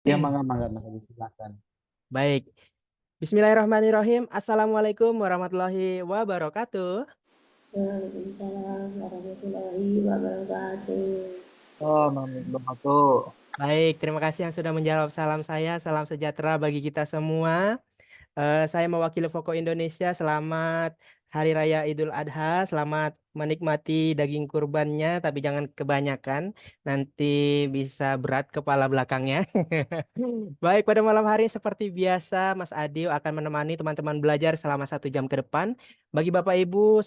Ya, mangga-mangga Mas Adi, silakan. Baik. Bismillahirrahmanirrahim. Assalamualaikum warahmatullahi wabarakatuh. Waalaikumsalam warahmatullahi wabarakatuh. Oh, tuh. Baik, terima kasih yang sudah menjawab salam saya. Salam sejahtera bagi kita semua. Saya mewakili Foko Indonesia. Selamat Hari Raya Idul Adha. Selamat menikmati daging kurbannya, tapi jangan kebanyakan. Nanti bisa berat kepala belakangnya. Baik, pada malam hari seperti biasa, Mas Adil akan menemani teman-teman belajar selama 1 jam ke depan. Bagi Bapak Ibu,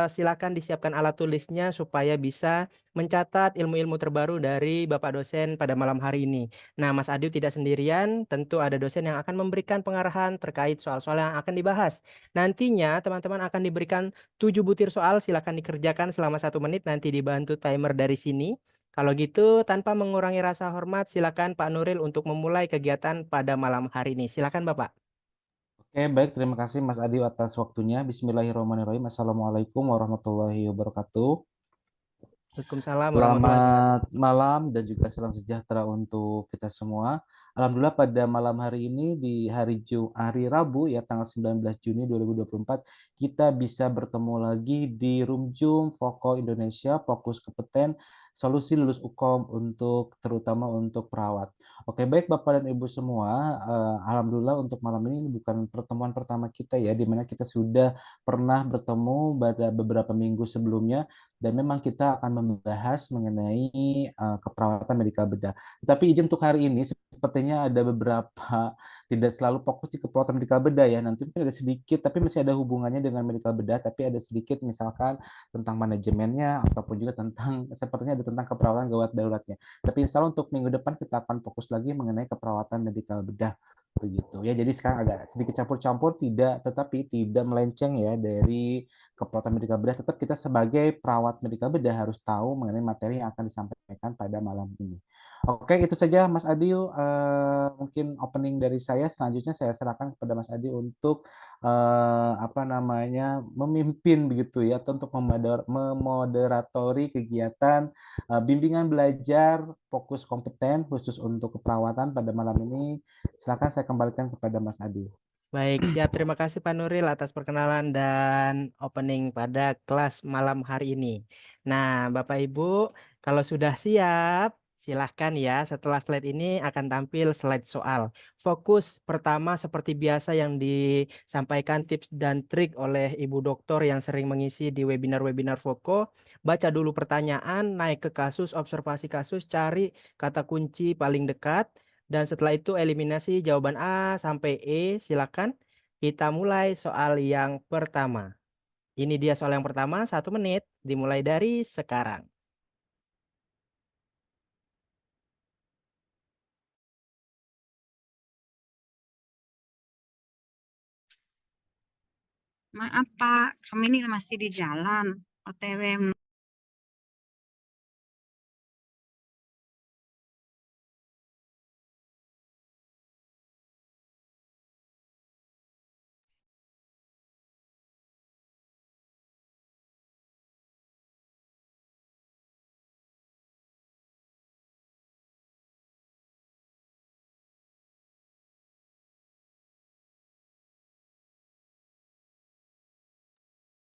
silakan disiapkan alat tulisnya supaya bisa mencatat ilmu-ilmu terbaru dari Bapak dosen pada malam hari ini. Nah, Mas Adil tidak sendirian, tentu ada dosen yang akan memberikan pengarahan terkait soal-soal yang akan dibahas. Nantinya teman-teman akan diberikan 7 butir soal, silakan dikerjakan selama 1 menit, nanti dibantu timer dari sini. Kalau gitu, tanpa mengurangi rasa hormat, silakan Pak Nuril untuk memulai kegiatan pada malam hari ini. Silakan Bapak. Oke, baik. Terima kasih Mas Adi atas waktunya. Bismillahirrahmanirrahim. Assalamualaikum warahmatullahi wabarakatuh. Waalaikumsalam warahmatullahi wabarakatuh. Selamat malam dan juga salam sejahtera untuk kita semua. Alhamdulillah pada malam hari ini di hari Rabu ya tanggal 19 Juni 2024 kita bisa bertemu lagi di Room Zoom Foko Indonesia Fokus Kompeten Solusi Lulus UKOM untuk terutama untuk perawat. Oke, baik Bapak dan Ibu semua, alhamdulillah untuk malam ini bukan pertemuan pertama kita ya di mana kita sudah pernah bertemu pada beberapa minggu sebelumnya dan memang kita akan membahas mengenai keperawatan medikal bedah. Tapi izin untuk hari ini sepertinya ada beberapa tidak selalu fokus di keperawatan medikal bedah ya. Nanti mungkin ada sedikit tapi masih ada hubungannya dengan medikal bedah tapi ada sedikit misalkan tentang manajemennya ataupun juga tentang sepertinya ada tentang keperawatan gawat daruratnya. Tapi insya Allah untuk minggu depan kita akan fokus lagi mengenai keperawatan medikal bedah begitu ya. Jadi sekarang agak sedikit campur-campur tidak tetapi tidak melenceng ya dari keperawatan medikal bedah. Tetap kita sebagai perawat medikal bedah harus tahu mengenai materi yang akan disampaikan pada malam ini. Oke, itu saja Mas Adil. Mungkin opening dari saya. Selanjutnya saya serahkan kepada Mas Adil untuk apa namanya memimpin begitu ya, atau untuk memoderatori kegiatan bimbingan belajar fokus kompeten khusus untuk keperawatan pada malam ini. Silakan saya kembalikan kepada Mas Adil. Baik, siap. Terima kasih Pak Nuril atas perkenalan dan opening pada kelas malam hari ini. Nah, Bapak Ibu, kalau sudah siap, silahkan ya. Setelah slide ini akan tampil slide soal. Fokus pertama seperti biasa yang disampaikan tips dan trik oleh Ibu Doktor yang sering mengisi di webinar-webinar Foko. Baca dulu pertanyaan, naik ke kasus, observasi kasus, cari kata kunci paling dekat. Dan setelah itu eliminasi jawaban A sampai E, silakan. Kita mulai soal yang pertama. Ini dia soal yang pertama, 1 menit, dimulai dari sekarang. Maaf Pak, kami ini masih di jalan, OTW.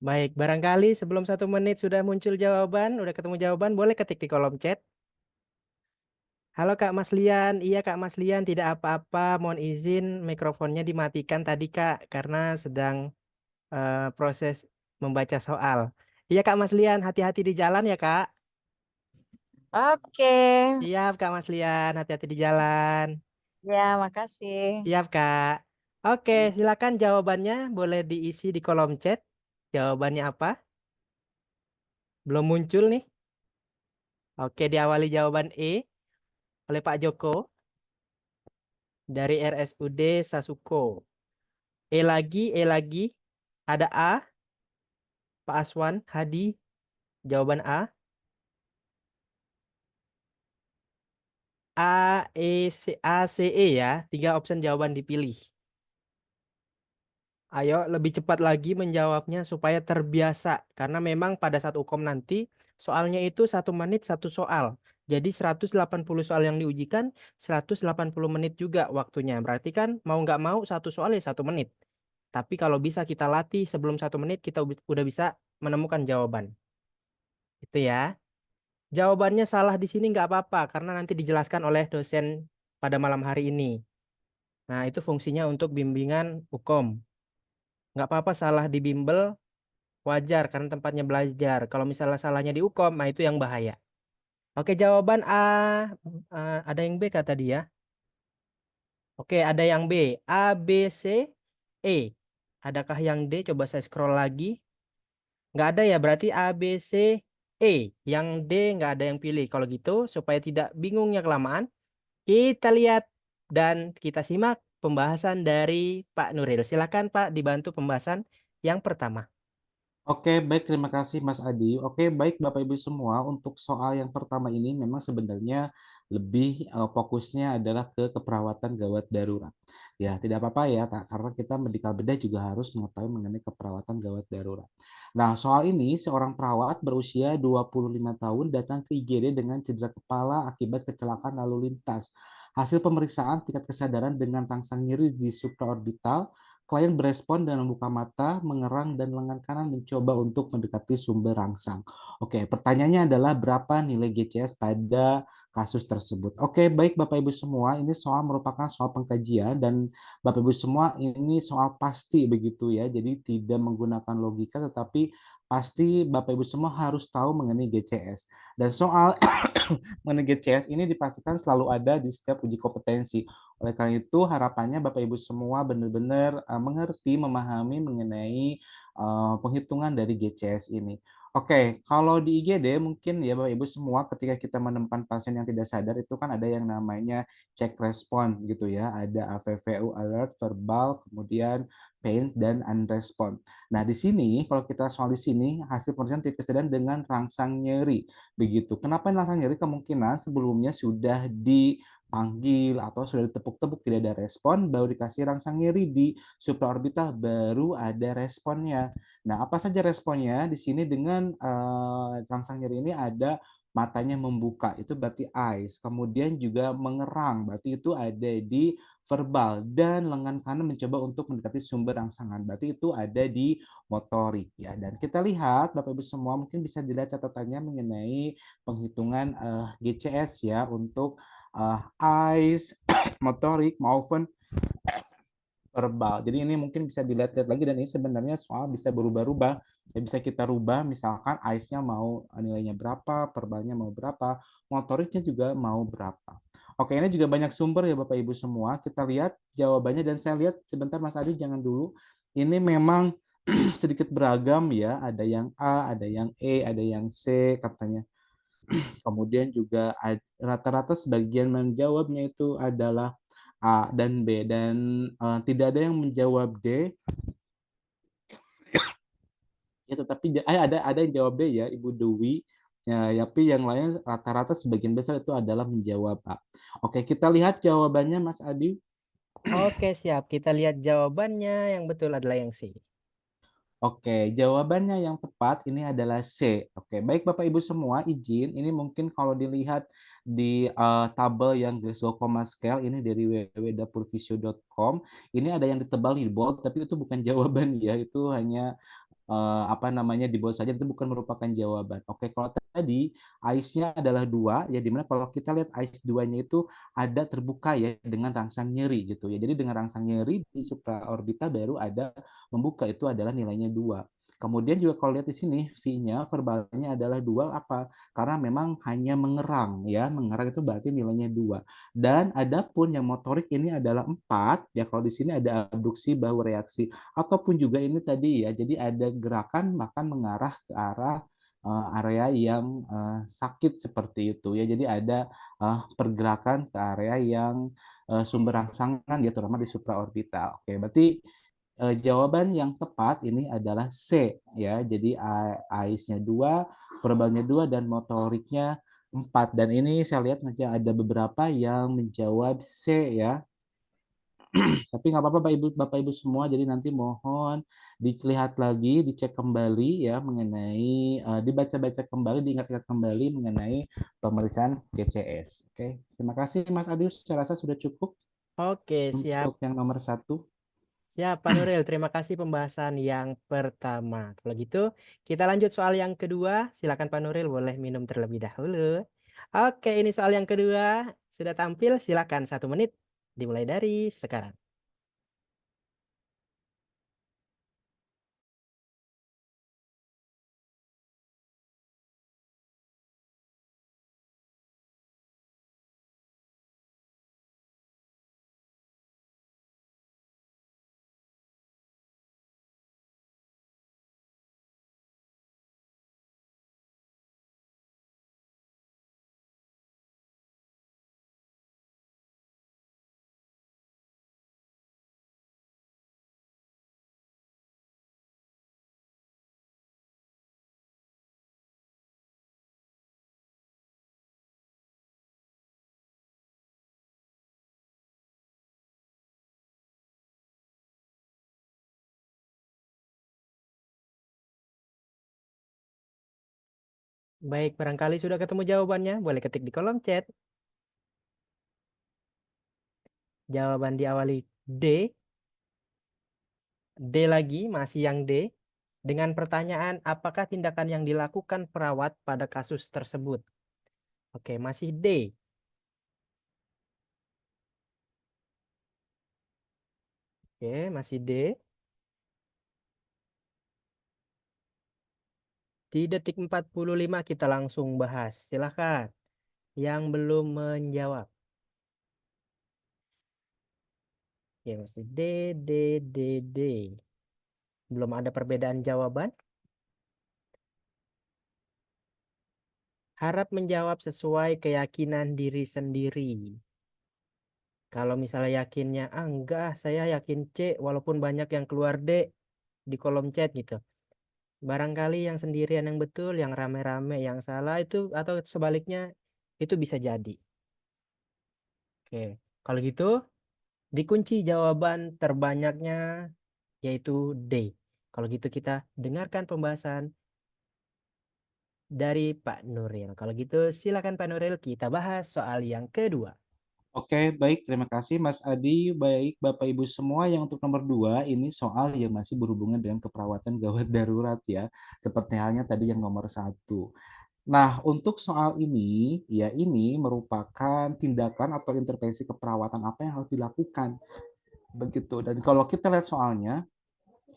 Baik, barangkali sebelum 1 menit sudah muncul jawaban, udah ketemu jawaban, boleh ketik di kolom chat. Halo Kak Mas Lian, iya Kak Mas Lian, tidak apa-apa, mohon izin mikrofonnya dimatikan tadi Kak, karena sedang proses membaca soal. Iya Kak Mas Lian, hati-hati di jalan ya Kak. Oke, Siap Kak Mas Lian, hati-hati di jalan. ya makasih. Siap Kak. Oke, silakan jawabannya boleh diisi di kolom chat. Jawabannya apa? Belum muncul nih. Oke, diawali jawaban E oleh Pak Joko dari RSUD Sasuko. E lagi. Ada A, Pak Aswan Hadi. Jawaban A. A, C, E ya. 3 opsi jawaban dipilih. Ayo lebih cepat lagi menjawabnya supaya terbiasa. Karena memang pada saat UKOM nanti soalnya itu 1 menit 1 soal. Jadi 180 soal yang diujikan 180 menit juga waktunya. Berarti kan mau nggak mau satu soal ya 1 menit. Tapi kalau bisa kita latih sebelum 1 menit kita udah bisa menemukan jawaban. Itu ya. Jawabannya salah di sini nggak apa-apa karena nanti dijelaskan oleh dosen pada malam hari ini. Nah, itu fungsinya untuk bimbingan hukum. Nggak apa-apa salah di bimbel, wajar karena tempatnya belajar. Kalau misalnya salahnya di hukum, nah itu yang bahaya. Oke, jawaban A. Ada yang B kata dia. Oke, ada yang B. A, B, C, E. Adakah yang D? Coba saya scroll lagi. Nggak ada ya, berarti A, B, C, E. Yang D nggak ada yang pilih. Kalau gitu, supaya tidak bingungnya kelamaan, kita lihat dan kita simak pembahasan dari Pak Nuril. Silakan Pak, dibantu pembahasan yang pertama. Oke, baik. Terima kasih, Mas Adi. Oke, baik, Bapak Ibu semua. Untuk soal yang pertama ini memang sebenarnya lebih fokusnya adalah ke keperawatan gawat darurat. Ya, tidak apa-apa ya, karena kita medical bedah juga harus mengetahui mengenai keperawatan gawat darurat. Nah, soal ini seorang perawat berusia 25 tahun datang ke IGD dengan cedera kepala akibat kecelakaan lalu lintas. Hasil pemeriksaan tingkat kesadaran dengan rangsang nyeri di supraorbital. Klien berespon dengan membuka mata, mengerang, dan lengan kanan mencoba untuk mendekati sumber rangsang. Oke, pertanyaannya adalah berapa nilai GCS pada kasus tersebut. Oke, baik Bapak Ibu semua, ini soal merupakan soal pengkajian dan Bapak Ibu semua ini soal pasti begitu ya. Jadi tidak menggunakan logika tetapi pasti Bapak Ibu semua harus tahu mengenai GCS. Dan soal mengenai GCS ini dipastikan selalu ada di setiap uji kompetensi. Oleh karena itu, harapannya Bapak Ibu semua benar-benar mengerti, memahami mengenai penghitungan dari GCS ini. Oke, kalau di IGD mungkin ya Bapak Ibu semua ketika kita menemukan pasien yang tidak sadar itu kan ada yang namanya cek respon gitu ya. Ada AVVU alert, verbal, kemudian pain dan unrespond. Nah, di sini kalau kita soal di sini hasil pemeriksaan tingkat kesadaran dengan rangsang nyeri begitu. Kenapa rangsang nyeri? Kemungkinan sebelumnya sudah dipanggil atau sudah ditepuk-tepuk tidak ada respon, baru dikasih rangsang nyeri di supraorbital baru ada responnya. Nah, apa saja responnya? Di sini dengan rangsang nyeri ini ada matanya membuka, itu berarti eyes. Kemudian juga mengerang, berarti itu ada di verbal. Dan lengan kanan mencoba untuk mendekati sumber rangsangan, berarti itu ada di motorik. Ya. Dan kita lihat, Bapak Ibu semua mungkin bisa dilihat catatannya mengenai penghitungan GCS ya untuk eyes, motorik maupun verbal. Jadi ini mungkin bisa dilihat-lihat lagi dan ini sebenarnya soal bisa berubah-ubah. Ya, bisa kita rubah misalkan ICE-nya mau nilainya berapa, verbalnya mau berapa, motoriknya juga mau berapa. Oke, ini juga banyak sumber ya Bapak Ibu semua. Kita lihat jawabannya dan saya lihat sebentar Mas Adi jangan dulu. Ini memang sedikit beragam ya. Ada yang A, ada yang E, ada yang C katanya. Kemudian juga rata-rata sebagian menjawabnya itu adalah A dan B dan tidak ada yang menjawab D. Ya, tetapi ada yang jawab D ya, Ibu Dewi. Ya, tapi yang lain rata-rata sebagian besar itu adalah menjawab A. Oke, kita lihat jawabannya Mas Adi. Oke, siap. Kita lihat jawabannya yang betul adalah yang C. Oke, jawabannya yang tepat ini adalah C. Oke, baik Bapak Ibu semua, izin. Ini mungkin kalau dilihat di tabel yang Glasgow Coma Scale ini dari www.dapurvisio.com, ini ada yang ditebal di bold, tapi itu bukan jawaban ya, itu hanya apa namanya di bawah saja, itu bukan merupakan jawaban. Oke, kalau tadi ICE-nya adalah 2, ya dimana kalau kita lihat ICE 2-nya itu ada terbuka ya dengan rangsang nyeri gitu ya. Jadi dengan rangsang nyeri di supraorbital baru ada membuka, itu adalah nilainya 2. Kemudian juga kalau lihat di sini V-nya verbalnya adalah 2 apa? Karena memang hanya mengerang ya, mengerang itu berarti nilainya 2. Dan adapun yang motorik ini adalah 4, ya kalau di sini ada abduksi bahu reaksi ataupun juga ini tadi ya, jadi ada gerakan makan mengarah ke arah area yang sakit seperti itu ya. Jadi ada pergerakan ke area yang sumber rangsangan ya terutama di supraorbital. Oke, berarti jawaban yang tepat ini adalah C ya. Jadi AIS-nya 2, verbalnya 2 dan motoriknya 4. Dan ini saya lihat ada beberapa yang menjawab C ya. Tapi nggak apa-apa Bapak Ibu semua, jadi nanti mohon dilihat lagi, dicek kembali ya mengenai dibaca-baca kembali, diingat-ingat kembali mengenai pemeriksaan GCS. Oke, terima kasih Mas Adius, saya rasa sudah cukup Oke, siap. untuk yang nomor 1. Siap, Pak Nuril. Terima kasih pembahasan yang pertama. Kalau gitu, kita lanjut soal yang kedua. Silakan Pak Nuril boleh minum terlebih dahulu. Oke, ini soal yang kedua. Sudah tampil, silakan 1 menit. Dimulai dari sekarang. Baik, barangkali sudah ketemu jawabannya. Boleh ketik di kolom chat. Jawaban diawali D. D lagi, masih yang D. Dengan pertanyaan, apakah tindakan yang dilakukan perawat pada kasus tersebut? Oke, masih D. Oke, masih D. Di detik 45 kita langsung bahas. Silahkan. Yang belum menjawab. Oke, masih D, D, D, D. Belum ada perbedaan jawaban. Harap menjawab sesuai keyakinan diri sendiri. Kalau misalnya yakinnya, enggak, saya yakin C, walaupun banyak yang keluar D di kolom chat gitu. Barangkali yang sendirian yang betul, yang rame-rame yang salah itu, atau sebaliknya, itu bisa jadi. Oke, kalau gitu, dikunci jawaban terbanyaknya yaitu D. Kalau gitu kita dengarkan pembahasan dari Pak Nuril. Kalau gitu silakan Pak Nuril, kita bahas soal yang kedua. Oke, baik. Terima kasih Mas Adi. Baik, Bapak Ibu semua, yang untuk nomor 2 ini soal yang masih berhubungan dengan keperawatan gawat darurat ya. Seperti halnya tadi yang nomor 1. Nah, untuk soal ini, ya ini merupakan tindakan atau intervensi keperawatan apa yang harus dilakukan. Begitu. Dan kalau kita lihat soalnya,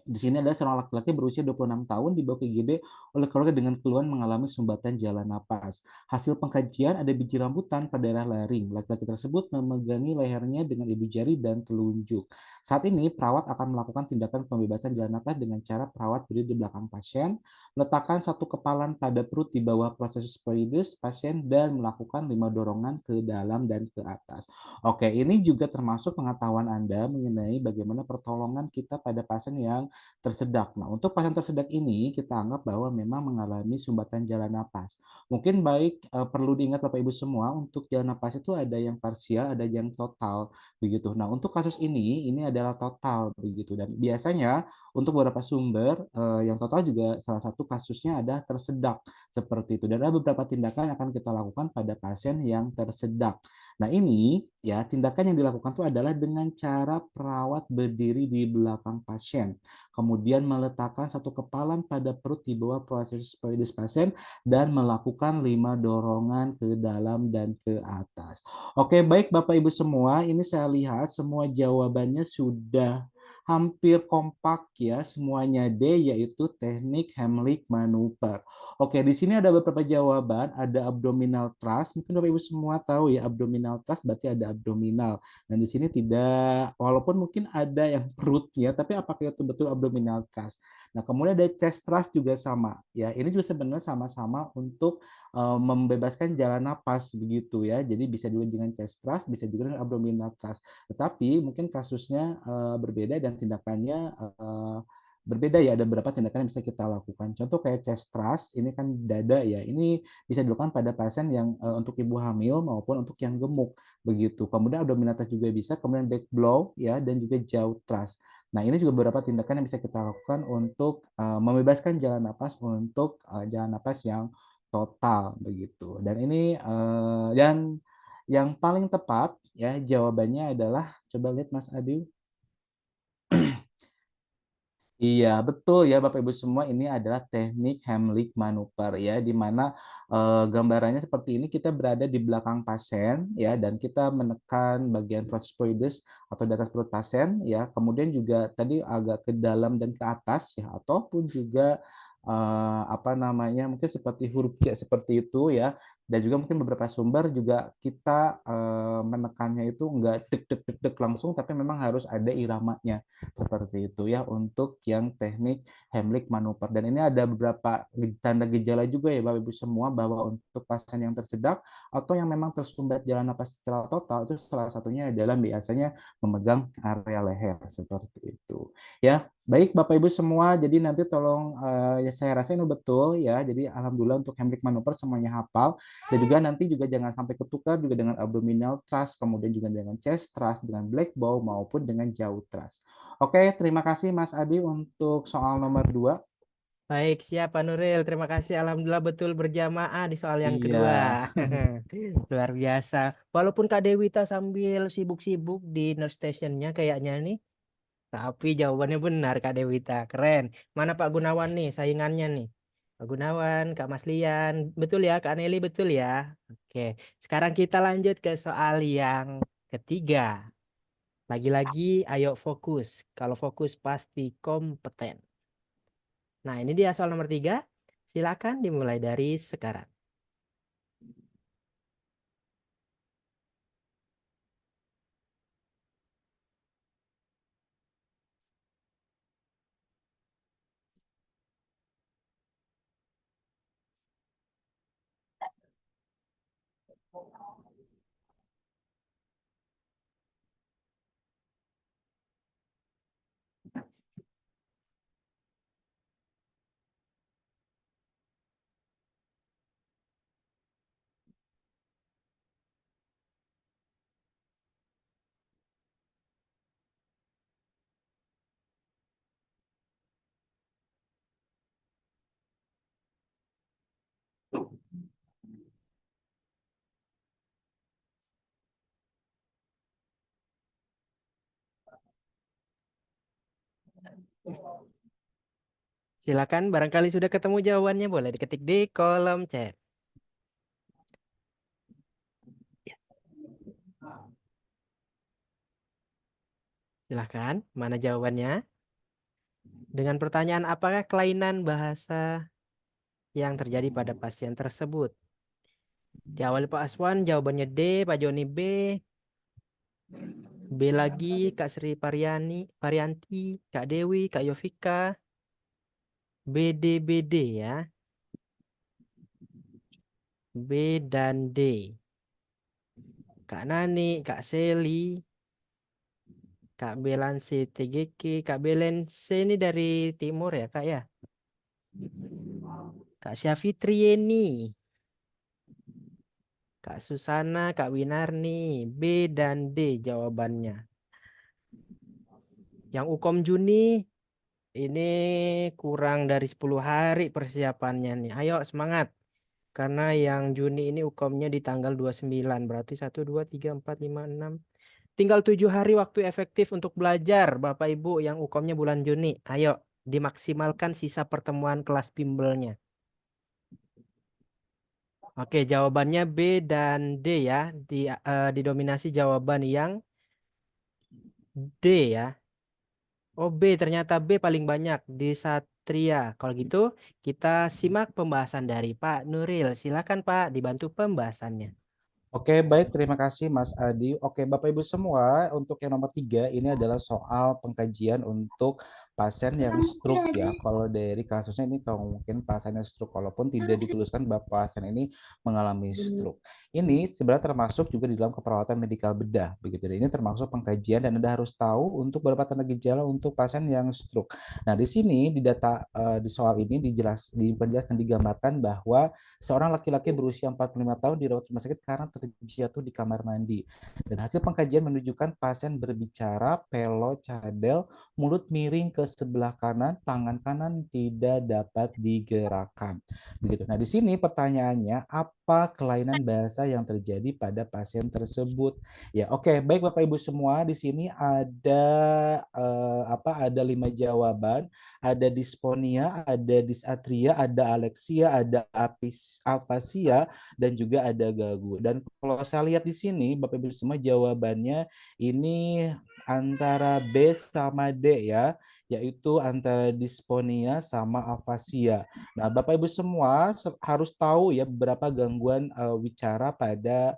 di sini ada seorang laki-laki berusia 26 tahun dibawa ke IGD oleh keluarga dengan keluhan mengalami sumbatan jalan napas. Hasil pengkajian ada biji rambutan pada daerah laring. Laki-laki tersebut memegangi lehernya dengan ibu jari dan telunjuk. Saat ini perawat akan melakukan tindakan pembebasan jalan napas dengan cara perawat berdiri di belakang pasien, meletakkan satu kepalan pada perut di bawah proses spaides pasien dan melakukan 5 dorongan ke dalam dan ke atas. Oke, ini juga termasuk pengetahuan Anda mengenai bagaimana pertolongan kita pada pasien yang tersedak. Nah, untuk pasien tersedak ini kita anggap bahwa memang mengalami sumbatan jalan napas. Mungkin baik perlu diingat Bapak Ibu semua, untuk jalan napas itu ada yang parsial, ada yang total begitu. Nah, untuk kasus ini adalah total begitu, dan biasanya untuk beberapa sumber yang total juga salah satu kasusnya ada tersedak seperti itu. Dan ada beberapa tindakan yang akan kita lakukan pada pasien yang tersedak. Nah, ini ya tindakan yang dilakukan itu adalah dengan cara perawat berdiri di belakang pasien, kemudian meletakkan satu kepalan pada perut di bawah proses spaides pasien dan melakukan 5 dorongan ke dalam dan ke atas. Oke, baik Bapak Ibu semua, ini saya lihat semua jawabannya sudah hampir kompak ya, semuanya D, yaitu teknik Heimlich maneuver. Oke, di sini ada beberapa jawaban, ada abdominal thrust. Mungkin Bapak Ibu semua tahu ya, abdominal thrust berarti ada abdominal. Dan di sini tidak, walaupun mungkin ada yang perutnya, tapi apakah itu betul abdominal thrust? Nah, kemudian ada chest thrust juga sama. Ya, ini juga sebenarnya sama-sama untuk membebaskan jalan napas begitu ya. Jadi bisa juga dengan chest thrust, bisa juga dengan abdominal thrust. Tetapi mungkin kasusnya berbeda dan tindakannya berbeda ya, ada beberapa tindakan yang bisa kita lakukan. Contoh kayak chest thrust, ini kan dada ya, ini bisa dilakukan pada pasien yang untuk ibu hamil maupun untuk yang gemuk begitu. Kemudian abdominal thrust juga bisa, kemudian back blow ya, dan juga jaw thrust. Nah, ini juga beberapa tindakan yang bisa kita lakukan untuk membebaskan jalan napas untuk jalan napas yang total begitu. Dan ini dan yang paling tepat ya jawabannya adalah, coba lihat Mas Adi. Iya, betul ya Bapak Ibu semua, ini adalah teknik Heimlich Maneuver ya, di mana gambarannya seperti ini, kita berada di belakang pasien ya, dan kita menekan bagian prostopoides atau di atas perut pasien ya, kemudian juga tadi agak ke dalam dan ke atas ya, ataupun juga apa namanya, mungkin seperti huruf C seperti itu ya, dan juga mungkin beberapa sumber juga kita menekannya itu enggak deg deg deg deg langsung, tapi memang harus ada iramanya seperti itu ya untuk yang teknik Heimlich Maneuver. Dan ini ada beberapa tanda gejala juga ya Bapak Ibu semua, bahwa untuk pasien yang tersedak atau yang memang tersumbat jalan napas secara total, itu salah satunya adalah biasanya memegang area leher seperti itu ya. Baik Bapak Ibu semua, jadi nanti tolong ya saya rasa ini betul ya. Jadi alhamdulillah untuk Heimlich Maneuver semuanya hafal, dan juga nanti juga jangan sampai ketukar juga dengan abdominal thrust, kemudian juga dengan chest thrust, dengan black bow maupun dengan jaw thrust. Oke, terima kasih Mas Adi untuk soal nomor 2. Baik, siap Pak Nuril. Terima kasih. Alhamdulillah betul berjamaah di soal yang Iya. kedua. Luar biasa. Walaupun Kak Dewita sambil sibuk-sibuk di nurse stationnya kayaknya nih. Tapi jawabannya benar Kak Dewita. Keren. Mana Pak Gunawan nih saingannya nih? Pak Gunawan, Kak Mas Lian. Betul ya Kak Nelly, betul ya? Oke. Sekarang kita lanjut ke soal yang ketiga. Lagi-lagi ayo fokus. Kalau fokus pasti kompeten. Nah, ini dia soal nomor 3. Silakan dimulai dari sekarang. Silakan, barangkali sudah ketemu jawabannya, boleh diketik di kolom chat. Silakan, mana jawabannya? Dengan pertanyaan apakah kelainan bahasa yang terjadi pada pasien tersebut? Diawali Pak Aswan, jawabannya D, Pak Joni B. B lagi, Kak Sri Parianti, Kak Dewi, Kak Yovika. BD ya. B dan D. Kak Nani, Kak Seli, Kak Belanse TGK, Kak Belense ini dari timur ya Kak ya. Kak Syafitrieni, Kak Susana, Kak Winarni, B dan D jawabannya. Yang Ukom Juni ini kurang dari 10 hari persiapannya nih. Ayo semangat. Karena yang Juni ini Ukomnya di tanggal 29. Berarti 1, 2, 3, 4, 5, 6. Tinggal 7 hari waktu efektif untuk belajar Bapak Ibu yang Ukomnya bulan Juni. Ayo dimaksimalkan sisa pertemuan kelas bimbelnya. Oke, jawabannya B dan D ya. Didominasi jawaban yang D ya. Oh B, ternyata B paling banyak di Satria. Kalau gitu kita simak pembahasan dari Pak Nuril. Silakan Pak, dibantu pembahasannya. Oke, baik. Terima kasih Mas Adi. Oke, Bapak Ibu semua, untuk yang nomor 3 ini adalah soal pengkajian untuk pasien yang stroke ya. Kalau dari kasusnya ini kalau mungkin pasien yang stroke, walaupun tidak dituliskan bahwa pasien ini mengalami stroke. Ini sebenarnya termasuk juga di dalam keperawatan medikal bedah begitu. Dan ini termasuk pengkajian dan Anda harus tahu untuk beberapa tanda gejala untuk pasien yang stroke. Nah, di sini di data di soal ini dipenjelaskan digambarkan bahwa seorang laki-laki berusia 45 tahun dirawat rumah sakit karena terjatuh di kamar mandi. Dan hasil pengkajian menunjukkan pasien berbicara, pelo, cadel, mulut miring ke sebelah kanan, tangan kanan tidak dapat digerakkan. Begitu. Nah, di sini pertanyaannya, apa kelainan bahasa yang terjadi pada pasien tersebut? Ya, oke, baik Bapak Ibu semua, di sini ada ada 5 jawaban, ada disponia, ada disatria, ada aleksia, ada afasia, dan juga ada gagu. Dan kalau saya lihat di sini, Bapak Ibu semua jawabannya ini antara B sama D ya, yaitu antara disponia sama afasia. Nah, Bapak Ibu semua harus tahu ya beberapa gangguan bicara pada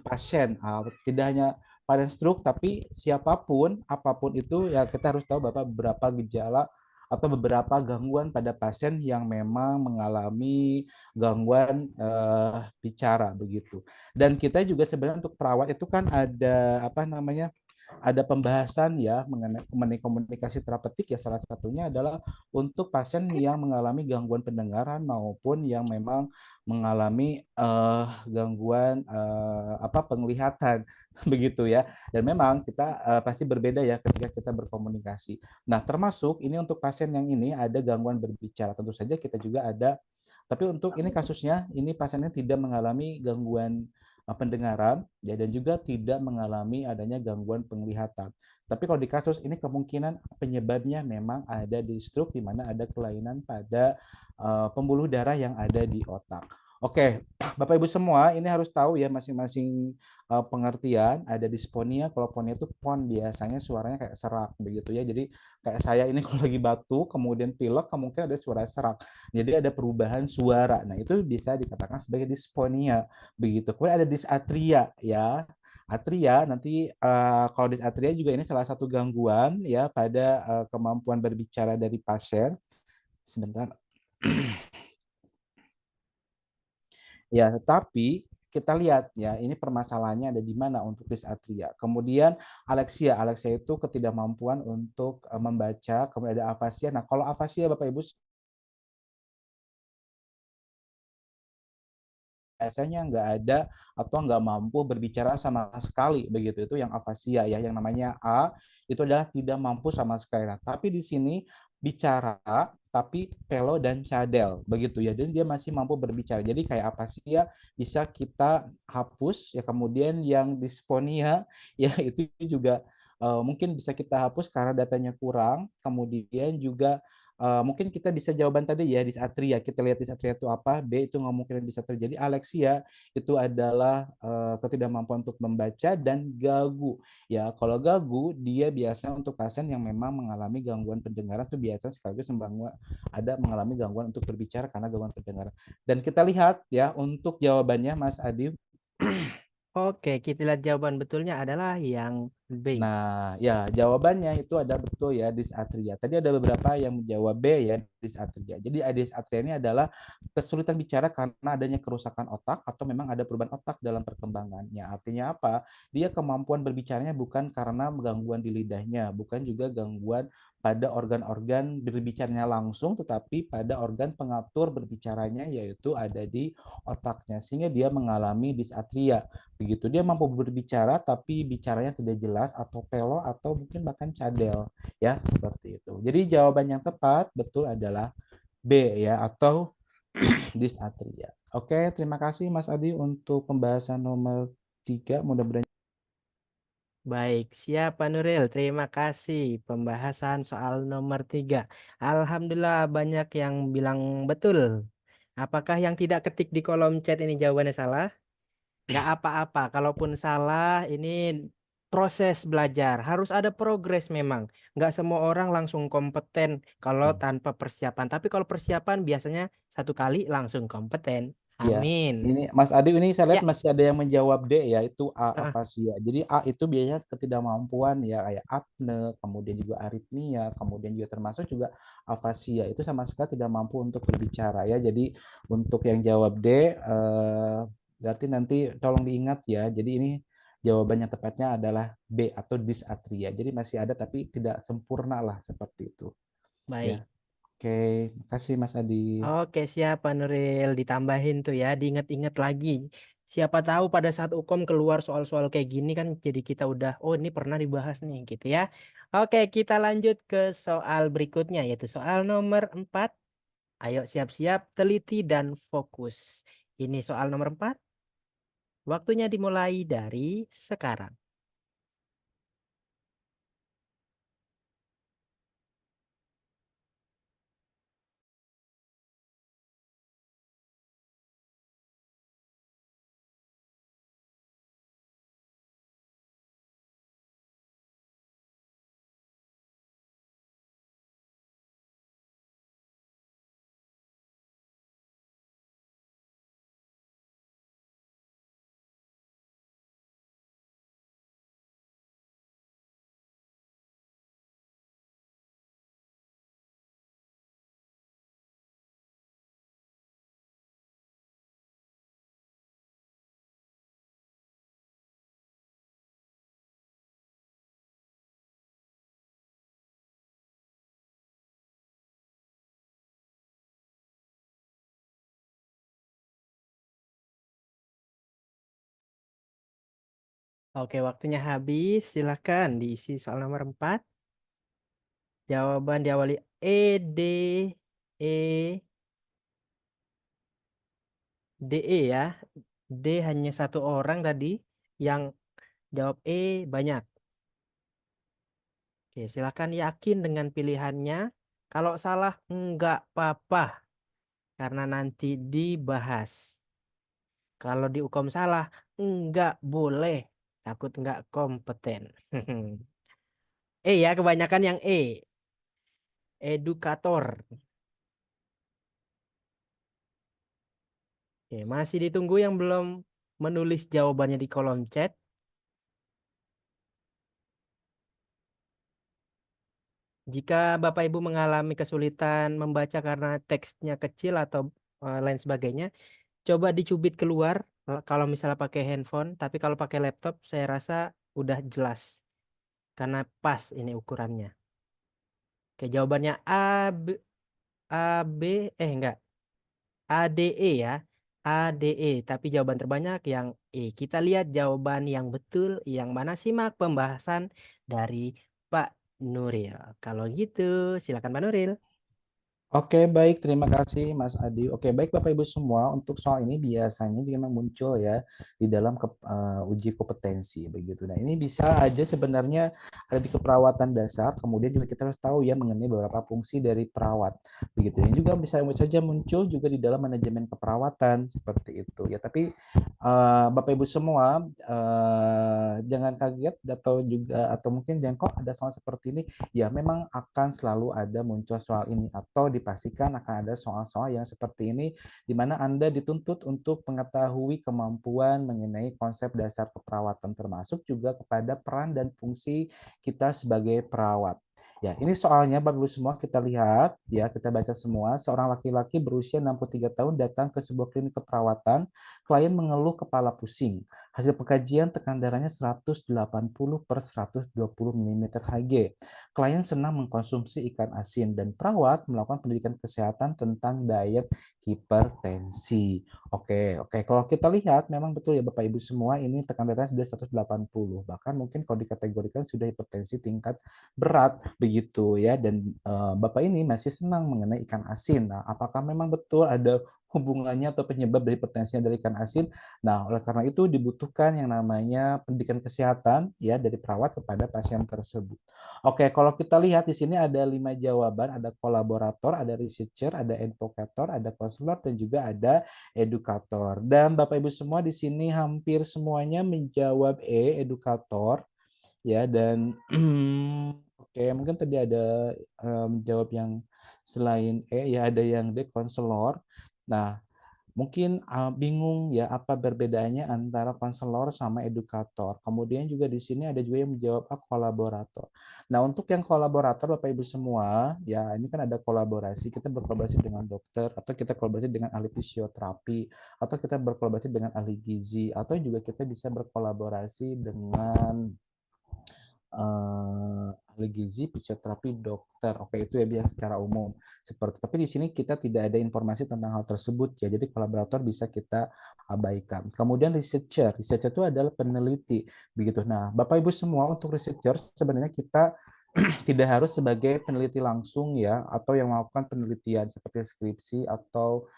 pasien. Tidak hanya pada stroke, tapi siapapun, apapun itu ya kita harus tahu beberapa gejala atau beberapa gangguan pada pasien yang memang mengalami gangguan bicara begitu. Dan kita juga sebenarnya untuk perawat itu kan ada ada pembahasan ya mengenai komunikasi terapeutik ya, salah satunya adalah untuk pasien yang mengalami gangguan pendengaran maupun yang memang mengalami gangguan penglihatan begitu ya. Dan memang kita pasti berbeda ya ketika kita berkomunikasi. Nah, termasuk ini untuk pasien yang ini ada gangguan berbicara. Tentu saja kita juga ada, tapi untuk ini kasusnya ini pasiennya tidak mengalami gangguan pendengaran ya, dan juga tidak mengalami adanya gangguan penglihatan. Tapi kalau di kasus ini kemungkinan penyebabnya memang ada di stroke, di mana ada kelainan pada pembuluh darah yang ada di otak. Oke, Bapak Ibu semua, ini harus tahu ya masing-masing pengertian. Ada disponia, kalau ponia itu pon biasanya suaranya kayak serak begitu ya. Jadi kayak saya ini kalau lagi batuk, kemudian pilek, kemungkinan ada suara serak. Jadi ada perubahan suara. Nah, itu bisa dikatakan sebagai disponia begitu. Kemudian ada disatria ya. Atria nanti kalau disatria juga ini salah satu gangguan ya pada kemampuan berbicara dari pasien. Sebentar. Ya, tetapi kita lihat ya, ini permasalahannya ada di mana untuk disatria. Kemudian aleksia, aleksia itu ketidakmampuan untuk membaca, kemudian ada afasia. Nah, kalau afasia Bapak Ibu biasanya nggak ada atau nggak mampu berbicara sama sekali begitu, itu yang afasia ya, yang namanya A itu adalah tidak mampu sama sekali. Nah, tapi di sini bicara tapi pelo dan cadel begitu ya, dan dia masih mampu berbicara. Jadi kayak afasia bisa kita hapus ya, kemudian yang disponia ya itu juga mungkin bisa kita hapus karena datanya kurang, kemudian juga mungkin kita bisa jawaban tadi ya disatria. Kita lihat disatria itu apa? B itu nggak mungkin bisa terjadi. Aleksia itu adalah ketidakmampuan untuk membaca, dan gagu. Ya, kalau gagu dia biasa untuk pasien yang memang mengalami gangguan pendengaran itu biasa sekaligus ada mengalami gangguan untuk berbicara karena gangguan pendengaran. Dan kita lihat ya untuk jawabannya Mas Adi. Oke, kita lihat jawaban betulnya adalah yang B. Nah, ya jawabannya itu ada betul ya disatria. Tadi ada beberapa yang menjawab B ya disatria. Jadi disatria ini adalah kesulitan bicara karena adanya kerusakan otak atau memang ada perubahan otak dalam perkembangannya. Artinya apa? Dia kemampuan berbicaranya bukan karena gangguan di lidahnya, bukan juga gangguan pada organ-organ berbicaranya langsung, tetapi pada organ pengatur berbicaranya yaitu ada di otaknya, sehingga dia mengalami disatria. Begitu, dia mampu berbicara tapi bicaranya tidak jelas atau pelo atau mungkin bahkan cadel ya, seperti itu. Jadi jawaban yang tepat betul adalah B ya, atau disatria. Oke, terima kasih Mas Adi untuk pembahasan nomor 3. Mudah-mudahan Baik, siap Pak Nuril. Terima kasih pembahasan soal nomor 3. Alhamdulillah banyak yang bilang betul. Apakah yang tidak ketik di kolom chat ini jawabannya salah? Nggak apa-apa. Kalaupun salah, ini proses belajar. Harus ada progres memang. Nggak semua orang langsung kompeten kalau tanpa persiapan. Tapi kalau persiapan biasanya satu kali langsung kompeten. Ya, Amin. ini Mas Adi ini saya lihat Ya, masih ada yang menjawab D ya, itu A, heeh. afasia. Jadi A itu biasanya ketidakmampuan ya, kayak apne, kemudian juga aritmia, kemudian juga termasuk juga afasia. Itu sama sekali tidak mampu untuk berbicara ya. Jadi untuk yang jawab D, berarti nanti tolong diingat ya. Jadi ini jawabannya tepatnya adalah B atau disatria. Jadi masih ada tapi tidak sempurna lah seperti itu. Ya, Baik. oke, makasih Mas Adi. Oke, siap Pak Nuril. Ditambahin tuh ya, diinget-inget lagi. Siapa tahu pada saat Ukom keluar soal-soal kayak gini kan jadi kita udah, oh ini pernah dibahas nih gitu ya. Oke, kita lanjut ke soal berikutnya yaitu soal nomor 4. Ayo siap-siap, teliti dan fokus. Ini soal nomor 4. Waktunya dimulai dari sekarang. Oke, waktunya habis. Silakan diisi soal nomor 4. Jawaban diawali E, D, E, DE ya. D hanya satu orang tadi yang jawab E banyak. Oke, silakan yakin dengan pilihannya. Kalau salah enggak apa-apa karena nanti dibahas. Kalau diukom salah enggak boleh, takut enggak kompeten. E ya, kebanyakan yang E. Edukator. Oke, masih ditunggu yang belum menulis jawabannya di kolom chat. Jika Bapak Ibu mengalami kesulitan membaca karena teksnya kecil atau lain sebagainya, coba dicubit keluar kalau misalnya pakai handphone, tapi kalau pakai laptop saya rasa udah jelas karena pas ini ukurannya. Oke, jawabannya A, B, A, B, enggak, ADE ya. ADE, tapi jawaban terbanyak yang E. Kita lihat jawaban yang betul yang mana, simak pembahasan dari Pak Nuril. Kalau gitu, silakan Pak Nuril. Oke, baik. Terima kasih, Mas Adi. Oke, baik, Bapak Ibu semua. Untuk soal ini biasanya juga memang muncul ya di dalam uji kompetensi begitu. Nah, ini bisa aja sebenarnya ada di keperawatan dasar. Kemudian juga kita harus tahu ya mengenai beberapa fungsi dari perawat begitu. Ini juga bisa saja muncul juga di dalam manajemen keperawatan seperti itu ya. Tapi Bapak Ibu semua jangan kaget atau mungkin jangan kok ada soal seperti ini. Ya, memang akan selalu ada muncul soal ini atau dipastikan akan ada soal-soal yang seperti ini di mana Anda dituntut untuk mengetahui kemampuan mengenai konsep dasar keperawatan termasuk juga kepada peran dan fungsi kita sebagai perawat. Ya, ini soalnya Bapak Ibu semua kita lihat ya, kita baca semua. Seorang laki-laki berusia 63 tahun datang ke sebuah klinik keperawatan. Klien mengeluh kepala pusing. Hasil pengkajian tekan darahnya 180/120 mm Hg. Klien senang mengkonsumsi ikan asin dan perawat melakukan pendidikan kesehatan tentang diet hipertensi. Oke, oke. Kalau kita lihat memang betul ya Bapak Ibu semua, ini tekan darah sudah 180. Bahkan mungkin kalau dikategorikan sudah hipertensi tingkat berat begitu ya. Dan Bapak ini masih senang mengenai ikan asin. Nah, apakah memang betul ada hubungannya atau penyebab dari hipertensi dari ikan asin? Nah, oleh karena itu dibutuhkan yang namanya pendidikan kesehatan ya dari perawat kepada pasien tersebut. Oke, kalau kita lihat di sini ada 5 jawaban, ada kolaborator, ada researcher, ada advocator, ada konselor, dan juga ada edukator. Dan Bapak Ibu semua di sini hampir semuanya menjawab E, edukator, ya. Dan oke, mungkin tadi ada jawab yang selain E, ya ada yang D, konselor. Nah, mungkin bingung ya apa perbedaannya antara konselor sama edukator. Kemudian juga di sini ada juga yang menjawab kolaborator. Nah, untuk yang kolaborator Bapak Ibu semua, ya ini kan ada kolaborasi, kita berkolaborasi dengan dokter atau kita kolaborasi dengan ahli fisioterapi atau kita berkolaborasi dengan ahli gizi atau juga kita bisa berkolaborasi dengan ahli gizi, fisioterapi, dokter. Oke, itu ya biar secara umum. Seperti tapi di sini kita tidak ada informasi tentang hal tersebut ya. Jadi kolaborator bisa kita abaikan. Kemudian researcher. Researcher itu adalah peneliti begitu. Nah, Bapak Ibu semua untuk researcher sebenarnya kita tidak harus sebagai peneliti langsung ya atau yang melakukan penelitian seperti skripsi atau